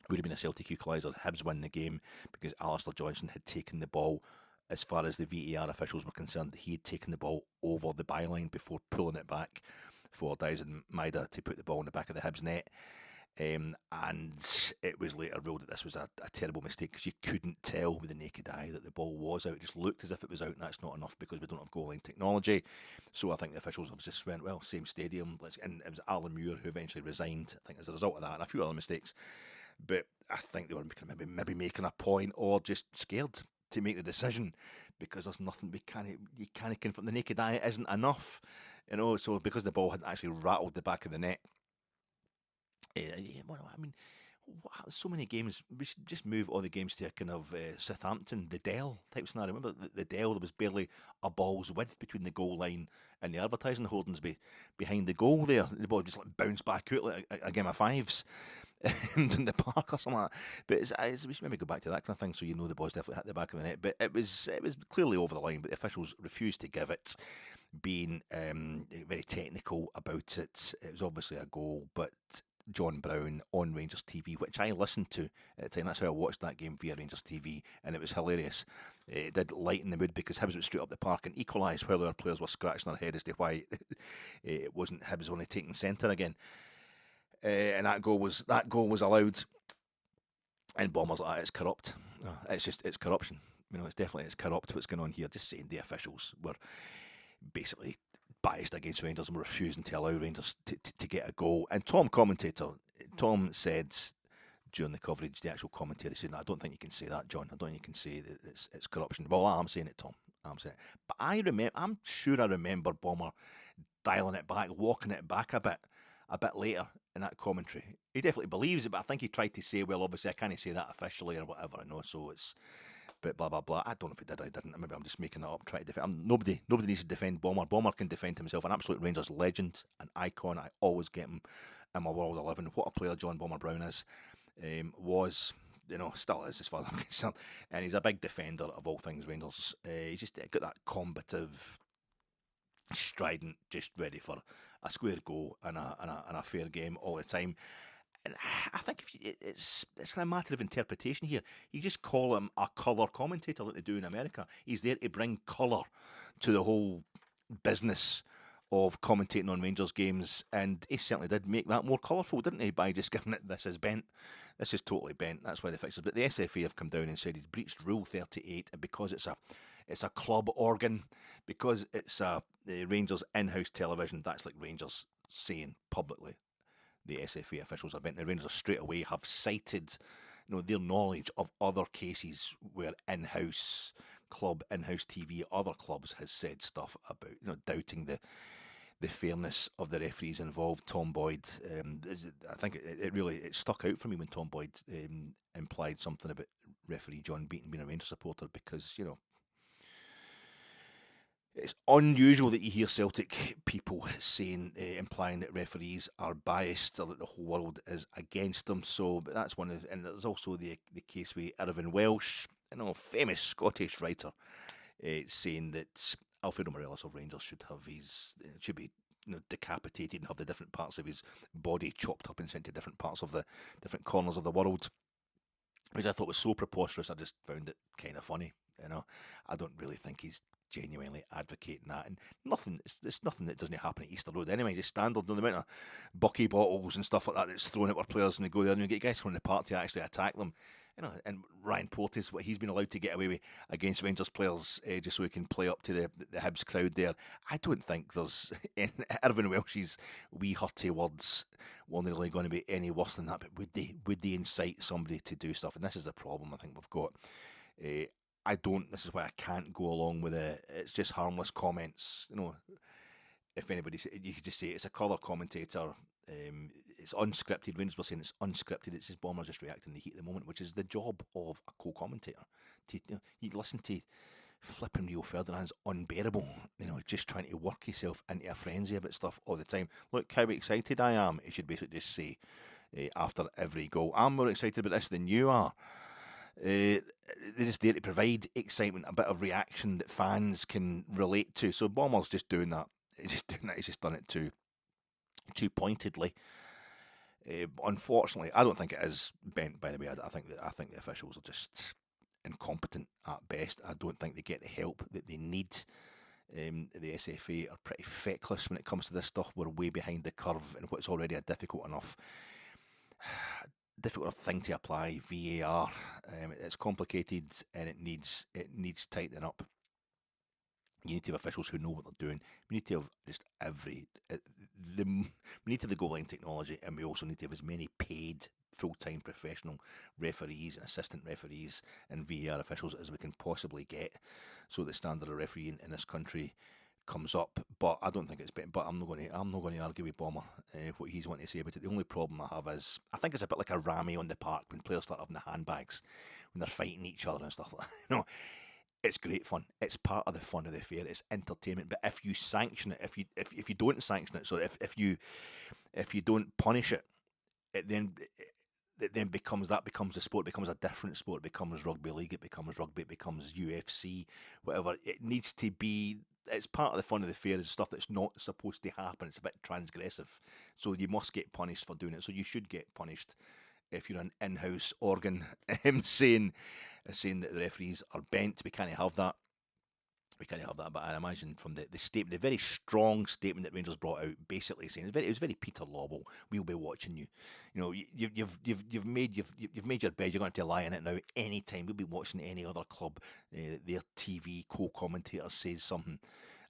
Would have been a Celtic equaliser. Hibs win the game because Alistair Johnson had taken the ball, as far as the VAR officials were concerned, he had taken the ball over the byline before pulling it back for Dyson Maeda to put the ball in the back of the Hibs net. And it was later ruled that this was a terrible mistake because you couldn't tell with the naked eye that the ball was out. It just looked as if it was out, and that's not enough because we don't have goal line technology. So I think the officials have just went, well, same stadium. And it was Alan Muir who eventually resigned, I think, as a result of that, and a few other mistakes. But I think they were maybe making a point, or just scared to make the decision because there's nothing you can't confirm. The naked eye isn't enough, So because the ball had actually rattled the back of the net. I mean, so many games. We should just move all the games to a kind of Southampton, the Dell type scenario. Remember the Dell? There was barely a ball's width between the goal line and the advertising hoardings behind the goal there. The ball just like bounced back out like a game of fives in the park or something like that. But we should maybe go back to that kind of thing, so the ball's definitely hit the back of the net. But it was clearly over the line, but the officials refused to give it, being very technical about it. It was obviously a goal, but John Brown on Rangers TV, which I listened to at the time. That's how I watched that game via Rangers TV, and it was hilarious. It did lighten the mood because Hibs went straight up the park and equalised while our players were scratching their head as to why it wasn't Hibs only taking centre again. And that goal was allowed. And Bombers like, it's corrupt. It's corruption. It's corrupt what's going on here. Just saying the officials were basically biased against Rangers and were refusing to allow Rangers to get a goal. And Tom said during the coverage, the actual commentator said, "No, I don't think you can say that, John. I don't think you can say that it's corruption." Well, I'm saying it, Tom. Absolutely. But I'm sure I remember Bomber dialing it back, walking it back a bit later in that commentary. He definitely believes it, but I think he tried to say, well, obviously I can't say that officially or whatever, so it's but blah blah blah. I don't know if he did or he didn't. Maybe I'm just making that up, trying to defend. Nobody needs to defend Bomber. Bomber can defend himself. An absolute Rangers legend, an icon. I always get him in my world 11. What a player John Bomber Brown is, was. Still is as far as I'm concerned, and he's a big defender of all things Rangers. He's just got that combative, strident, just ready for a square goal and a fair game all the time. And I think it's kind of a matter of interpretation here. You just call him a colour commentator like they do in America. He's there to bring colour to the whole business of commentating on Rangers games, and he certainly did make that more colourful, didn't he, by just giving it, this is bent. This is totally bent. That's why the fixtures. But the SFA have come down and said he's breached Rule 38, and because it's a club organ, because it's a Rangers in-house television. That's like Rangers saying publicly. The SFA officials have been. The Rangers straight away have cited, their knowledge of other cases where in-house TV, other clubs has said stuff about, doubting the fairness of the referees involved. Tom Boyd, I think it stuck out for me when Tom Boyd implied something about referee John Beaton being a Rangers supporter, because it's unusual that you hear Celtic people saying, implying that referees are biased or that the whole world is against them. So, but that's one of, and there's also the case with Irvin Welsh, famous Scottish writer, saying that Alfredo Morelos of Rangers should be decapitated and have the different parts of his body chopped up and sent to different parts of the different corners of the world, which I thought was so preposterous. I just found it kind of funny. I don't really think he's genuinely advocating that, and it's nothing that doesn't happen at Easter Road anyway. Just standard, the amount of bucky bottles and stuff like that that's thrown at our players, and they go there and you get guys from the park to actually attack them. And Ryan Porteous, what he's been allowed to get away with against Rangers players, just so he can play up to the Hibs crowd there. I don't think there's, in Irvin Welsh's wee hurty words, weren't really going to be any worse than that. But would they incite somebody to do stuff? And this is the problem I think we've got. This is why I can't go along with it. It's just harmless comments. If anybody, you could just say it's a colour commentator. It's unscripted. Rangers were saying it's unscripted. It's just Bomber just reacting to the heat of the moment, which is the job of a co-commentator. You listen to flipping Rio Ferdinand's unbearable. Just trying to work yourself into a frenzy about stuff all the time. Look how excited I am. He should basically just say after every goal, I'm more excited about this than you are. They're just there to provide excitement, a bit of reaction that fans can relate to. So Bomber's just doing that. He's just done it too pointedly. Unfortunately, I don't think it is bent. By the way, I think the officials are just incompetent at best. I don't think they get the help that they need. The SFA are pretty feckless when it comes to this stuff. We're way behind the curve in what's already a difficult enough thing to apply. VAR, it's complicated and it needs tightening up. You need to have officials who know what they're doing. We need to have just we need to have the goal line technology, and we also need to have as many paid full-time professional referees and assistant referees and VAR officials as we can possibly get, so the standard of refereeing in this country comes up. But I don't think it's been. But I'm not going to argue with Bomber what he's wanting to say about it. The only problem I have is I think it's a bit like a rammy on the park when players start having the handbags when they're fighting each other and stuff like that. It's great fun. It's part of the fun of the affair. It's entertainment. But if you sanction it, if you don't sanction it, so if you don't punish it, it then becomes the sport. It becomes a different sport. It becomes rugby league. It becomes rugby. It becomes UFC. Whatever. It needs to be. It's part of the fun of the fair. It's stuff that's not supposed to happen. It's a bit transgressive. So you must get punished for doing it. So you should get punished if you're an in-house organ saying that the referees are bent. We can't have that. But I imagine from the statement, the very strong statement that Rangers brought out, basically saying it was very Peter Lawwell. We'll be watching you. You've made your bed. You're going to lie in it now. Anytime we'll be watching any other club. Their TV co-commentator says something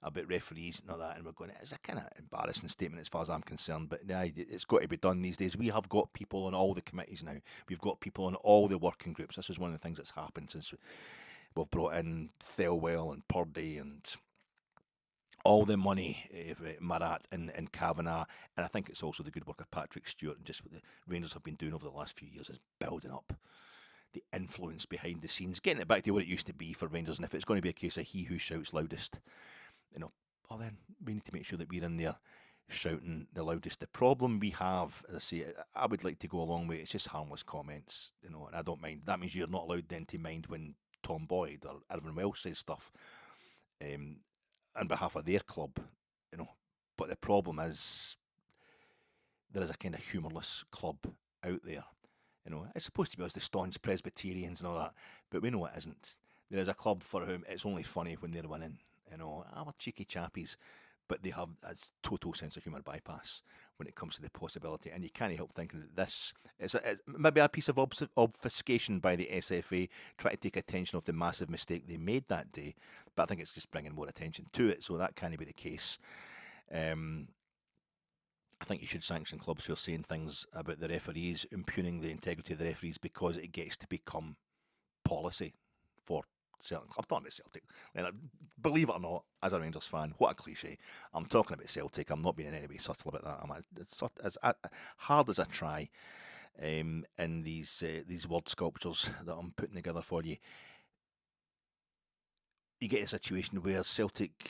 about referees and all that, and we're going, it's a kind of embarrassing statement as far as I'm concerned, but it's got to be done these days. We have got people on all the committees now. We've got people on all the working groups. This is one of the things that's happened since We've brought in Thelwell and Purdy and all the money, Marat and Kavanagh, and I think it's also the good work of Patrick Stewart and just what the Rangers have been doing over the last few years is building up the influence behind the scenes, getting it back to what it used to be for Rangers. And if it's going to be a case of he who shouts loudest, well then we need to make sure that we're in there shouting the loudest. The problem we have, as I say, I would like to go along with it's just harmless comments, and I don't mind. That means you're not allowed then to mind when Tom Boyd or Irvin Welsh says stuff on behalf of their club, But the problem is there is a kind of humourless club out there. It's supposed to be us, the staunch Presbyterians and all that, but we know it isn't. There is a club for whom it's only funny when they're winning. Our cheeky chappies, but they have a total sense of humour bypass when it comes to the possibility, and you can't help thinking that this is maybe a piece of obfuscation by the SFA, trying to take attention off the massive mistake they made that day, but I think it's just bringing more attention to it, so that can't be the case. I think you should sanction clubs who are saying things about the referees, impugning the integrity of the referees because it gets to become policy for certain clubs. I'm talking about Celtic. Believe it or not, as a Rangers fan, what a cliche. I'm talking about Celtic. I'm not being in any way subtle about that. It's as hard as I try in these word sculptures that I'm putting together for you. You get a situation where Celtic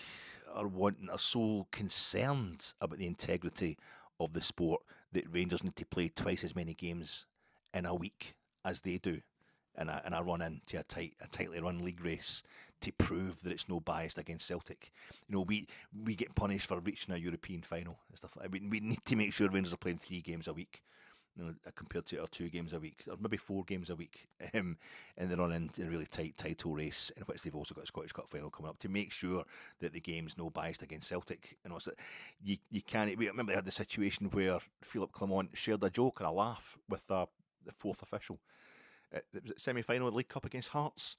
are so concerned about the integrity of the sport that Rangers need to play twice as many games in a week as they do, and I run into a tightly run league race to prove that it's no bias against Celtic. We get punished for reaching a European final and stuff like that. We need to make sure Rangers are playing 3 games a week. Compared to our 2 games a week, or maybe 4 games a week, and they run into a really tight title race in which they've also got a Scottish Cup final coming up to make sure that the game's no biased against Celtic. So you can't. I remember they had the situation where Philip Clement shared a joke and a laugh with the 4th official. It was at semi-final of the League Cup against Hearts.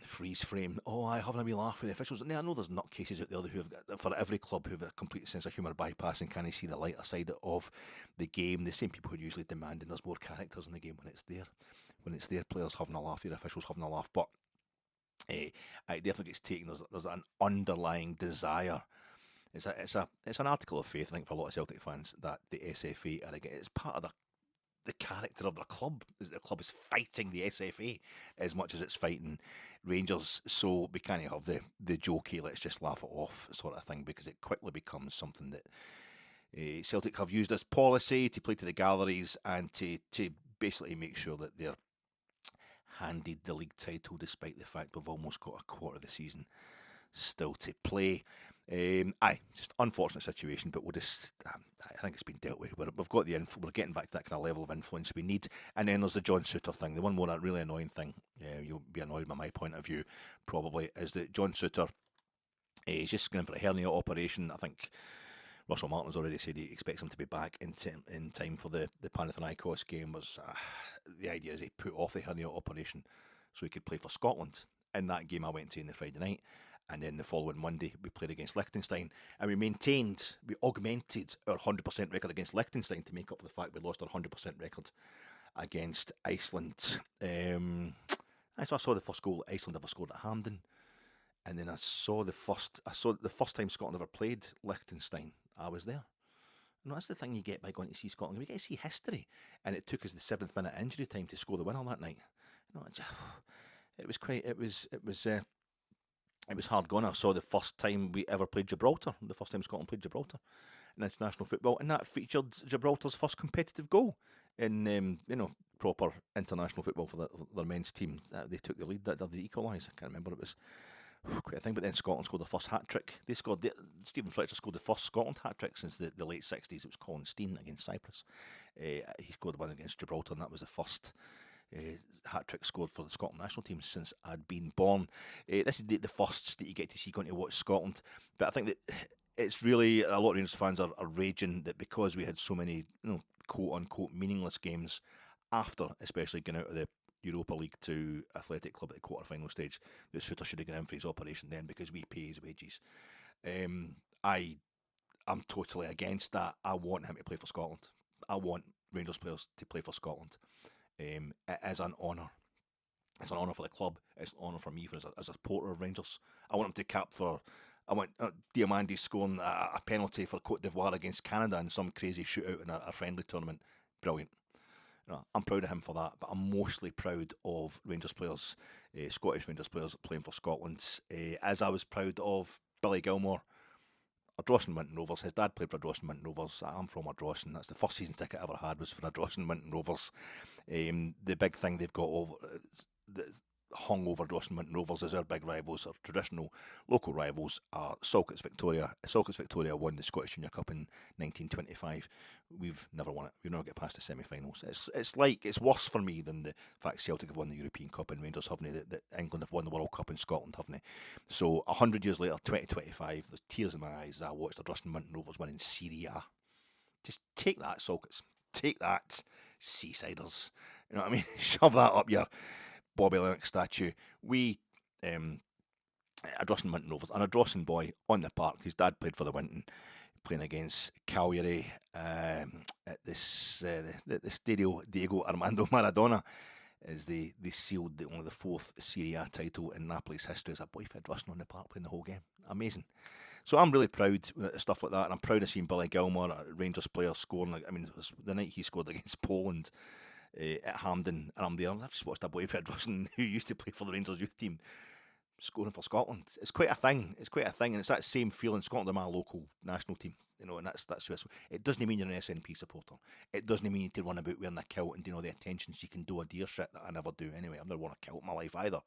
Freeze frame. Oh, I having a wee laugh with the officials. Now, I know there's nutcases out there who have got, for every club, who have a complete sense of humour bypass and can't see the lighter side of the game. The same people who usually demand, and there's more characters in the game when it's there. When it's their players having a laugh, their officials having a laugh. But it definitely gets taken. There's an underlying desire. It's an article of faith, I think, for a lot of Celtic fans that the SFA are again. It's part of the character of their club. Their club is fighting the SFA as much as it's fighting Rangers, so we can't have the jokey, let's just laugh it off sort of thing, because it quickly becomes something that Celtic have used as policy to play to the galleries and to basically make sure that they're handed the league title, despite the fact we've almost got a quarter of the season still to play. Just unfortunate situation, but we'll just. I think it's been dealt with. We've got we're getting back to that kind of level of influence we need. And then there's the John Souttar thing. The one more really annoying thing. You'll be annoyed by my point of view, probably, is that John Souttar is just going for a hernia operation. I think Russell Martin's already said he expects him to be back in time for the Panathinaikos game. The idea is he put off the hernia operation so he could play for Scotland. In that game I went to on the Friday night. And then the following Monday, we played against Liechtenstein. And we augmented our 100% record against Liechtenstein to make up for the fact we lost our 100% record against Iceland. So I saw the first goal Iceland ever scored at Hampden. And then I saw the first time Scotland ever played Liechtenstein. I was there. And that's the thing you get by going to see Scotland. We get to see history. And it took us the 7th minute injury time to score the winner that night. It was hard going. I saw the first time we ever played Gibraltar, the first time Scotland played Gibraltar in international football, and that featured Gibraltar's first competitive goal in proper international football for their men's team. They took the lead, that did the equalise. I can't remember, it was quite a thing. But then Scotland scored their first hat trick. Stephen Fletcher scored the first Scotland hat trick since the late 60s. It was Colin Steen against Cyprus. He scored one against Gibraltar, and that was the first hat-trick scored for the Scotland national team since I'd been born. This is the firsts that you get to see going to watch Scotland, but I think that it's really, a lot of Rangers fans are raging that because we had so many quote-unquote meaningless games after, especially getting out of the Europa League to Athletic Club at the quarter-final stage, that Souttar should have gone in for his operation then because we pay his wages. I'm totally against that. I want him to play for Scotland. I want Rangers players to play for Scotland. It is an honour It's an honour for the club. It's an honour for me as a supporter of Rangers. I want him to cap for. I want Diamandi scoring a penalty for Cote d'Ivoire against Canada in some crazy shootout in a friendly tournament. Brilliant. I'm proud of him for that, but I'm mostly proud of Rangers players, Scottish Rangers players playing for Scotland. As I was proud of Billy Gilmore, Ardrossan Winton Rovers. His dad played for Ardrossan Winton Rovers. I'm from Ardrossan. That's the first season ticket I ever had was for Ardrossan Winton Rovers. The big thing they've got over hung over Ardrossan Winton Rovers is our big rivals, our traditional local rivals are Salkits Victoria. Salkits Victoria won the Scottish Junior Cup in 1925. We've never won it. We've never get past the semi-finals. It's worse for me than the fact Celtic have won the European Cup and Rangers haven't. That England have won the World Cup and Scotland haven't. So 100 years later, 2025, there's tears in my eyes as I watched Ardrossan Winton Rovers winning Serie A. Just take that, Salkits. Take that, Seasiders. You know what I mean? Shove that up your Bobby Lennox statue. We, Ardrossan Winton Rovers, an Ardrossan boy on the park. His dad played for the Winton, playing against Cagliari at this the Stadio Diego Armando Maradona, as they sealed only the fourth Serie A title in Napoli's history as a boy for Ardrossan on the park playing the whole game. Amazing. So I'm really proud of stuff like that, and I'm proud of seeing Billy Gilmore, a Rangers player, scoring. I mean, it was the night he scored against Poland at Hampden, and I'm there. I've just watched a boy for Ardrossan who used to play for the Rangers youth team scoring for Scotland. It's quite a thing. It's quite a thing, and it's that same feeling. Scotland are my local national team, and that's who it doesn't mean you're an SNP supporter. It doesn't mean you need to run about wearing a kilt and the attentions you can do a deer shit that I never do anyway. I've never worn a kilt in my life either.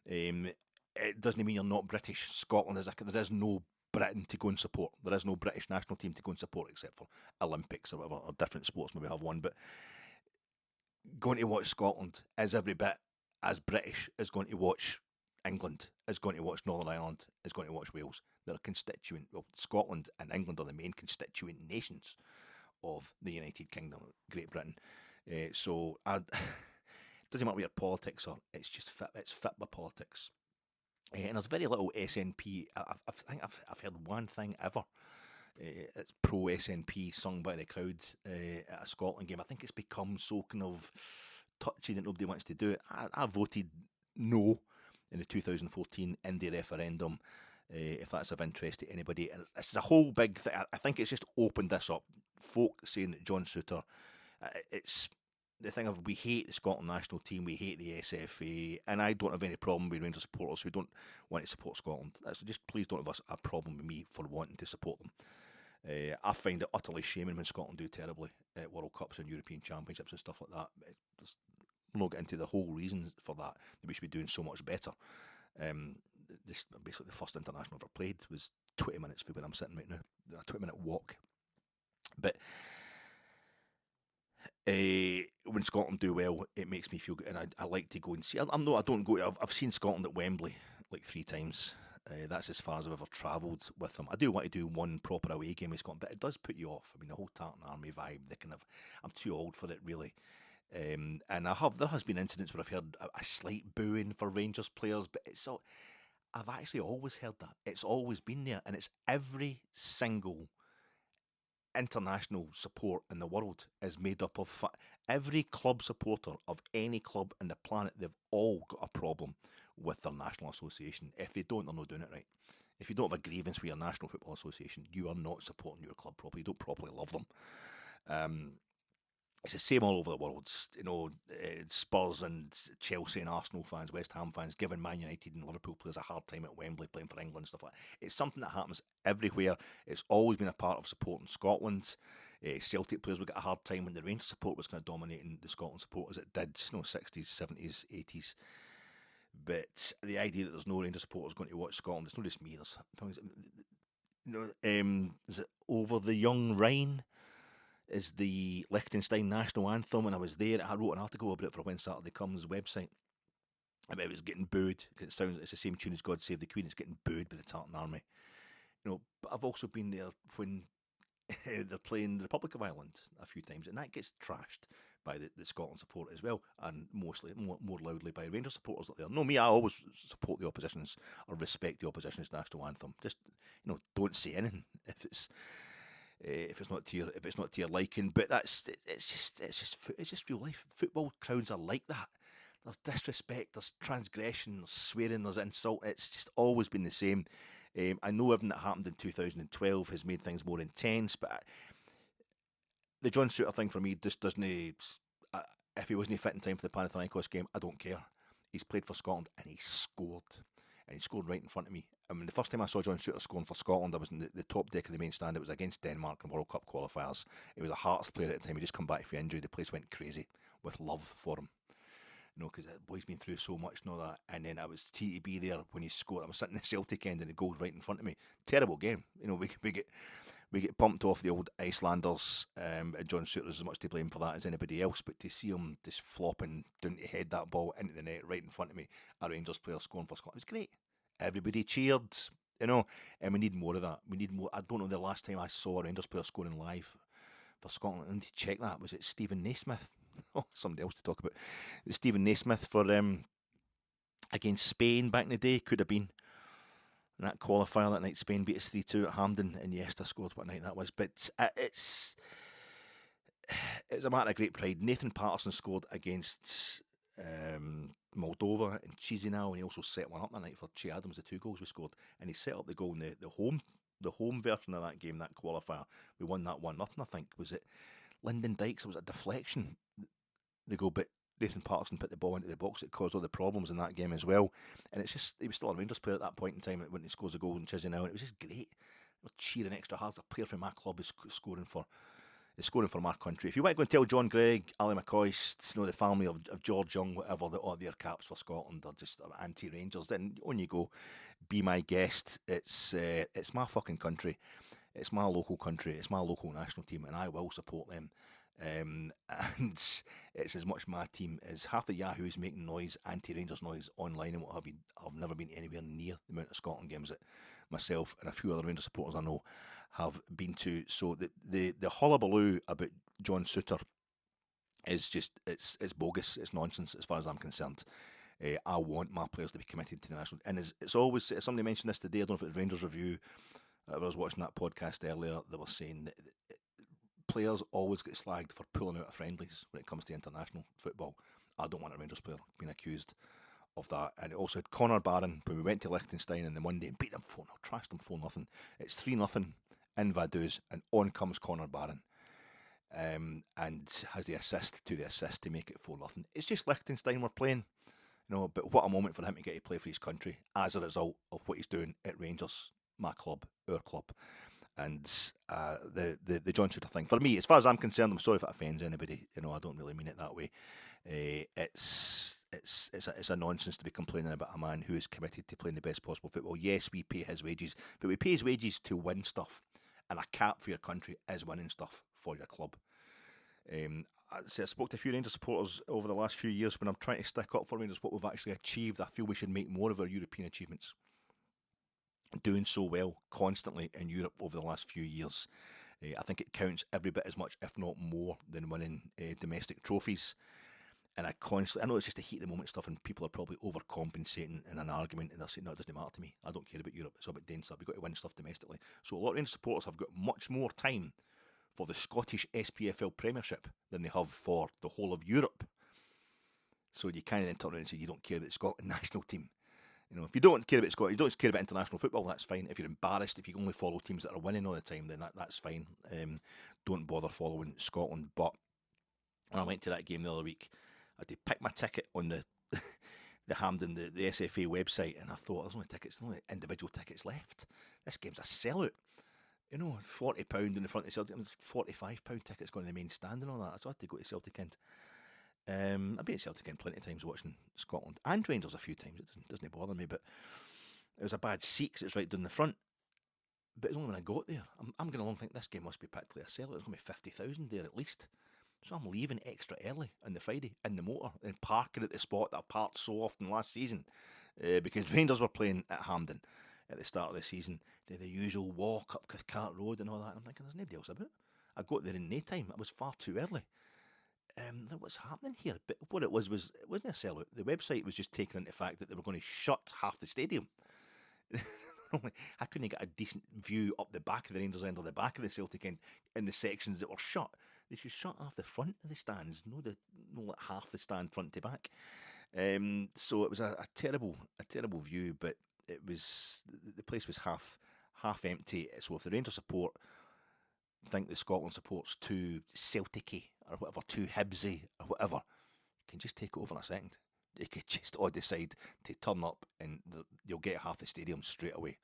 It doesn't mean you're not British. Scotland there is no Britain to go and support. There is no British national team to go and support except for Olympics or whatever, or different sports maybe have one. But going to watch Scotland is every bit as British as going to watch England, is going to watch Northern Ireland, is going to watch Wales. They're a constituent. Well, Scotland and England are the main constituent nations of the United Kingdom, Great Britain. So it doesn't matter what your politics are. It's just fit. It's fit by politics. And there's very little SNP. I think I've heard one thing ever. It's pro SNP sung by the crowd at a Scotland game. I think it's become so kind of touchy that nobody wants to do it. I voted no in the 2014 Indie referendum, if that's of interest to anybody. And it's a whole big thing. I think it's just opened this up. Folk saying that John Souttar, it's the thing of we hate the Scotland national team, we hate the SFA, and I don't have any problem with Rangers supporters who don't want to support Scotland. That's just please don't have a problem with me for wanting to support them. I find it utterly shaming when Scotland do terribly at World Cups and European Championships and stuff like that. We'll not get into the whole reasons for that we should be doing so much better. Basically the first international ever played was 20 minutes from where I'm sitting right now, a 20-minute walk. But when Scotland do well, it makes me feel good, and I like to go and see. I don't go. I've seen Scotland at Wembley like 3 times. That's as far as I've ever travelled with them. I do want to do one proper away game with Scotland, but it does put you off. I mean, the whole Tartan Army vibe. I'm too old for it, really. And there has been incidents where I've heard a slight booing for Rangers players, but I've actually always heard that. It's always been there, and it's every single international support in the world is made up of every club supporter of any club in the planet. They've all got a problem with their national association. If they don't, they're not doing it right. If you don't have a grievance with your National Football Association, you are not supporting your club properly. You don't properly love them. It's the same all over the world. Spurs and Chelsea and Arsenal fans, West Ham fans, giving Man United and Liverpool players a hard time at Wembley playing for England and stuff like that. It's something that happens everywhere. It's always been a part of supporting Scotland. Celtic players would get a hard time when the Rangers support was kind of dominating the Scotland support as it did, 60s, 70s, 80s. But the idea that there's no Rangers supporters going to watch Scotland, it's not just me. Is it Over the Young Rhine? Is the Liechtenstein national anthem, and I was there. I wrote an article about it for When Saturday Comes website. I mean, it was getting booed. It's the same tune as God Save the Queen. It's getting booed by the Tartan Army. But I've also been there when they're playing the Republic of Ireland a few times, and that gets trashed by the Scotland support as well, and mostly more loudly by Rangers supporters that there. No, me, I always support the opposition's or respect the opposition's national anthem. Just don't say anything if it's not to your liking. But it's just real life. Football crowds are like that. There's disrespect, there's transgression, there's swearing, there's insult. It's just always been the same. I know everything that happened in 2012 has made things more intense, but the John Souttar thing for me just doesn't. If he wasn't fit in time for the Panathinaikos game, I don't care. He's played for Scotland and he scored. And he scored right in front of me. I mean, the first time I saw John Souttar scoring for Scotland, I was in the top deck of the main stand. It was against Denmark in World Cup qualifiers. He was a Hearts player at the time. He just come back from injury. The place went crazy with love for him. You know, because the boy's been through so much and all that. And then I was TTB there when he scored. I was sitting in the Celtic end and the goal's right in front of me. Terrible game. You know, we get bumped off the old Icelanders, and John Souttar's as much to blame for that as anybody else. But to see him just flopping down to head that ball into the net right in front of me, a Rangers player scoring for Scotland, it was great. Everybody cheered, you know, and we need more of that. We need more. I don't know the last time I saw a Rangers player scoring live for Scotland. I need to check that. Was it Stephen Naismith? Oh, somebody else to talk about. Stephen Naismith for against Spain back in the day. Could have been. And that qualifier that night, Spain beat us 3-2 at Hampden, and Iniesta scored what night that was. But it's a matter of great pride. Nathan Patterson scored against Moldova and Chisinau, and he also set one up that night for Che Adams, the 2 goals we scored. And he set up the goal in the home version of that game, that qualifier. We won that 1-0, I think. Was it Lyndon Dykes? It was a deflection. The goal, but Nathan Patterson put the ball into the box. It caused all the problems in that game as well. And it's just, he was still a Rangers player at that point in time when he scores a goal in Chisinau, and it was just great. We're cheering extra hard. A player from my club is scoring for my country. If you want to go and tell John Gregg, Ali McCoist, you know, the family of George Young, whatever, that all their caps for Scotland are just anti-Rangers, then on you go. Be my guest. It's my fucking country. It's my local country. It's my local national team, and I will support them. And it's as much my team as half the Yahoos making noise, anti-Rangers noise online and what have you. I've never been anywhere near the amount of Scotland games that myself and a few other Rangers supporters I know have been to. So the hullabaloo about John Souttar is just it's bogus. It's nonsense as far as I'm concerned. I want my players to be committed to the national, and it's always, somebody mentioned this today. I don't know if it was Rangers Review. I was watching that podcast earlier. They were saying that players always get slagged for pulling out of friendlies when it comes to international football. I don't want a Rangers player being accused of that. And it also had Connor Barron when we went to Liechtenstein on the Monday and beat them 4-0, trashed them 4-0. It's 3-0 in Vaduz, and on comes Connor Barron and has the assist to make it 4-0. It's just Liechtenstein we're playing, you know, but what a moment for him to get to play for his country as a result of what he's doing at Rangers, my club, our club. And the John Souttar thing, for me, as far as I'm concerned, I'm sorry if it offends anybody. You know, I don't really mean it that way. It's a nonsense to be complaining about a man who is committed to playing the best possible football. Yes, we pay his wages, but we pay his wages to win stuff, and a cap for your country is winning stuff for your club. I spoke to a few Rangers supporters over the last few years when I'm trying to stick up for Rangers what we've actually achieved. I feel we should make more of our European achievements. Doing so well constantly in Europe over the last few years. I think it counts every bit as much, if not more, than winning domestic trophies. And I know it's just the heat of the moment stuff, and people are probably overcompensating in an argument, and they're saying, no, it doesn't matter to me. I don't care about Europe. It's all about doing stuff. We've got to win stuff domestically. So a lot of Rangers supporters have got much more time for the Scottish SPFL Premiership than they have for the whole of Europe. So you kind of then turn around and say you don't care about the Scotland national team. You know, if you don't care about Scotland, you don't care about international football, that's fine. If you're embarrassed, if you only follow teams that are winning all the time, then that's fine. Don't bother following Scotland. But when I went to that game the other week, I had to pick my ticket on the Hampden, the SFA website, and I thought, there's only individual tickets left. This game's a sellout. You know, £40 in the front of the Celtic, £45 tickets going to the main stand and all that. So I had to go to Celtic End. I've been at Celtic End plenty of times watching Scotland and Rangers a few times. It doesn't bother me, but it was a bad seat because it's right down the front. But it's only when I got there, I'm going along think this game must be practically a sellout. There's going to be 50,000 there at least. So I'm leaving extra early on the Friday in the motor and parking at the spot that I've parked so often last season because Rangers were playing at Hampden at the start of the season. Did the usual walk up Cathcart Road and all that. And I'm thinking, there's nobody else about. I got there in no time. I was far too early. What's happening here? But what it wasn't a sellout. The website was just taking into the fact that they were going to shut half the stadium. How couldn't get a decent view up the back of the Rangers end or the back of the Celtic end in the sections that were shut? They should shut half the front of the stands, no like half the stand front to back. So it was a terrible view, but the place was half empty. So if the Rangers support think the Scotland support's too Celtic-y or whatever, too Hibsy or whatever, you can just take it over in a second. You could just all decide to turn up and you'll get half the stadium straight away.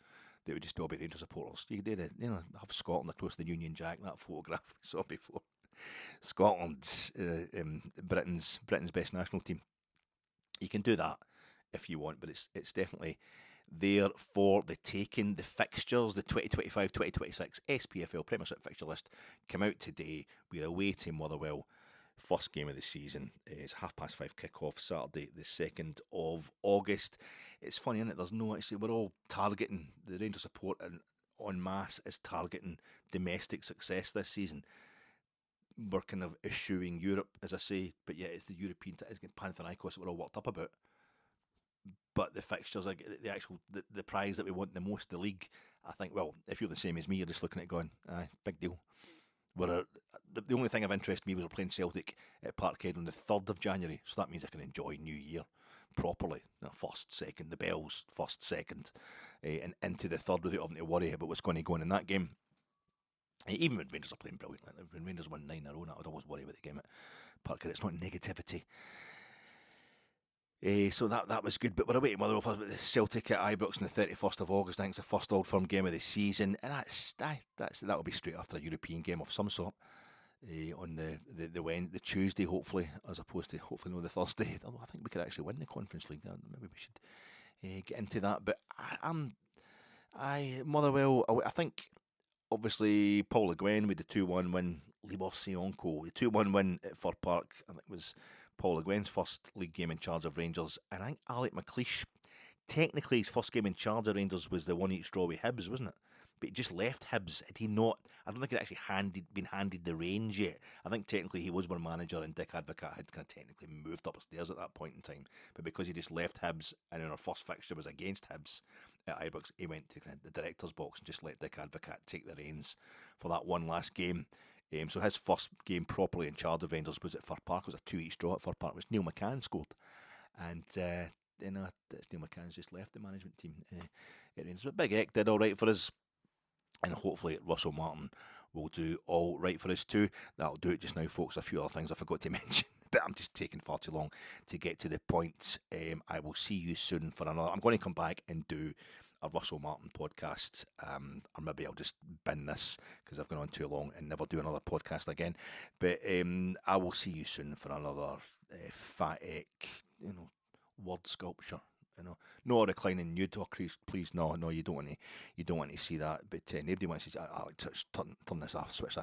They would just all be Rangers supporters. You could have Scotland across the Union Jack, that photograph we saw before. Scotland's Britain's best national team. You can do that if you want, but it's definitely there for the taking. The fixtures, the 2025-2026 SPFL Premiership fixture list came out today. We're away to Motherwell. First game of the season is 5:30 kick-off, Saturday the 2nd of August. It's funny, isn't it? There's no, actually, we're all targeting, the Rangers support en masse is targeting domestic success this season. We're kind of eschewing Europe, as I say, but yet it's the European, it's Panathinaikos that we're all worked up about. But the fixtures are the prize that we want the most, the league. I think, well, if you're the same as me, you're just looking at it going, aye, big deal. The only thing of interest to me was we're playing Celtic at Parkhead on the 3rd of January, so that means I can enjoy New Year properly. First, second, the bells, first, second, and into the 3rd without having to worry about what's going to go on in that game. Even when Rangers are playing brilliantly, when Rangers won 9 in a row, I'd always worry about the game at Parkhead. It's not negativity. So that was good, but we're away to Motherwell for the Celtic at Ibrox on the 31st of August. I think it's the first Old Firm game of the season, and that'll be straight after a European game of some sort on the Tuesday, hopefully, as opposed to hopefully the Thursday. Although I think we could actually win the Conference League. Maybe we should get into that. But Motherwell. I think obviously Paul Le Guen with the 2-1 win. Libor Sionko, the 2-1 win at Fir Park. I think was Paul Le Guen's first league game in charge of Rangers, and I think Alec McLeish, technically his first game in charge of Rangers was the one each draw with Hibs, wasn't it? But he just left Hibs. Had he not, I don't think he'd actually been handed the reins yet. I think technically he was one manager, and Dick Advocaat had kind of technically moved upstairs at that point in time. But because he just left Hibs, and then our first fixture was against Hibs at Ibrox, he went to the director's box and just let Dick Advocaat take the reins for that one last game. So his first game properly in charge of Rangers was at Fir Park. It was a 2-each draw at Fir Park, which Neil McCann scored. And Neil McCann's just left the management team at Rangers. But Big Ek did all right for us. And hopefully Russell Martin will do all right for us too. That'll do it just now, folks. A few other things I forgot to mention, but I'm just taking far too long to get to the point. I will see you soon for another. I'm going to come back and do a Russell Martin podcast, or maybe I'll just bin this because I've gone on too long and never do another podcast again. But I will see you soon for another Fat Ek, word sculpture. No reclining nude. Oh, please, no, you don't want to see that. But nobody wants to. I'll turn this off, switch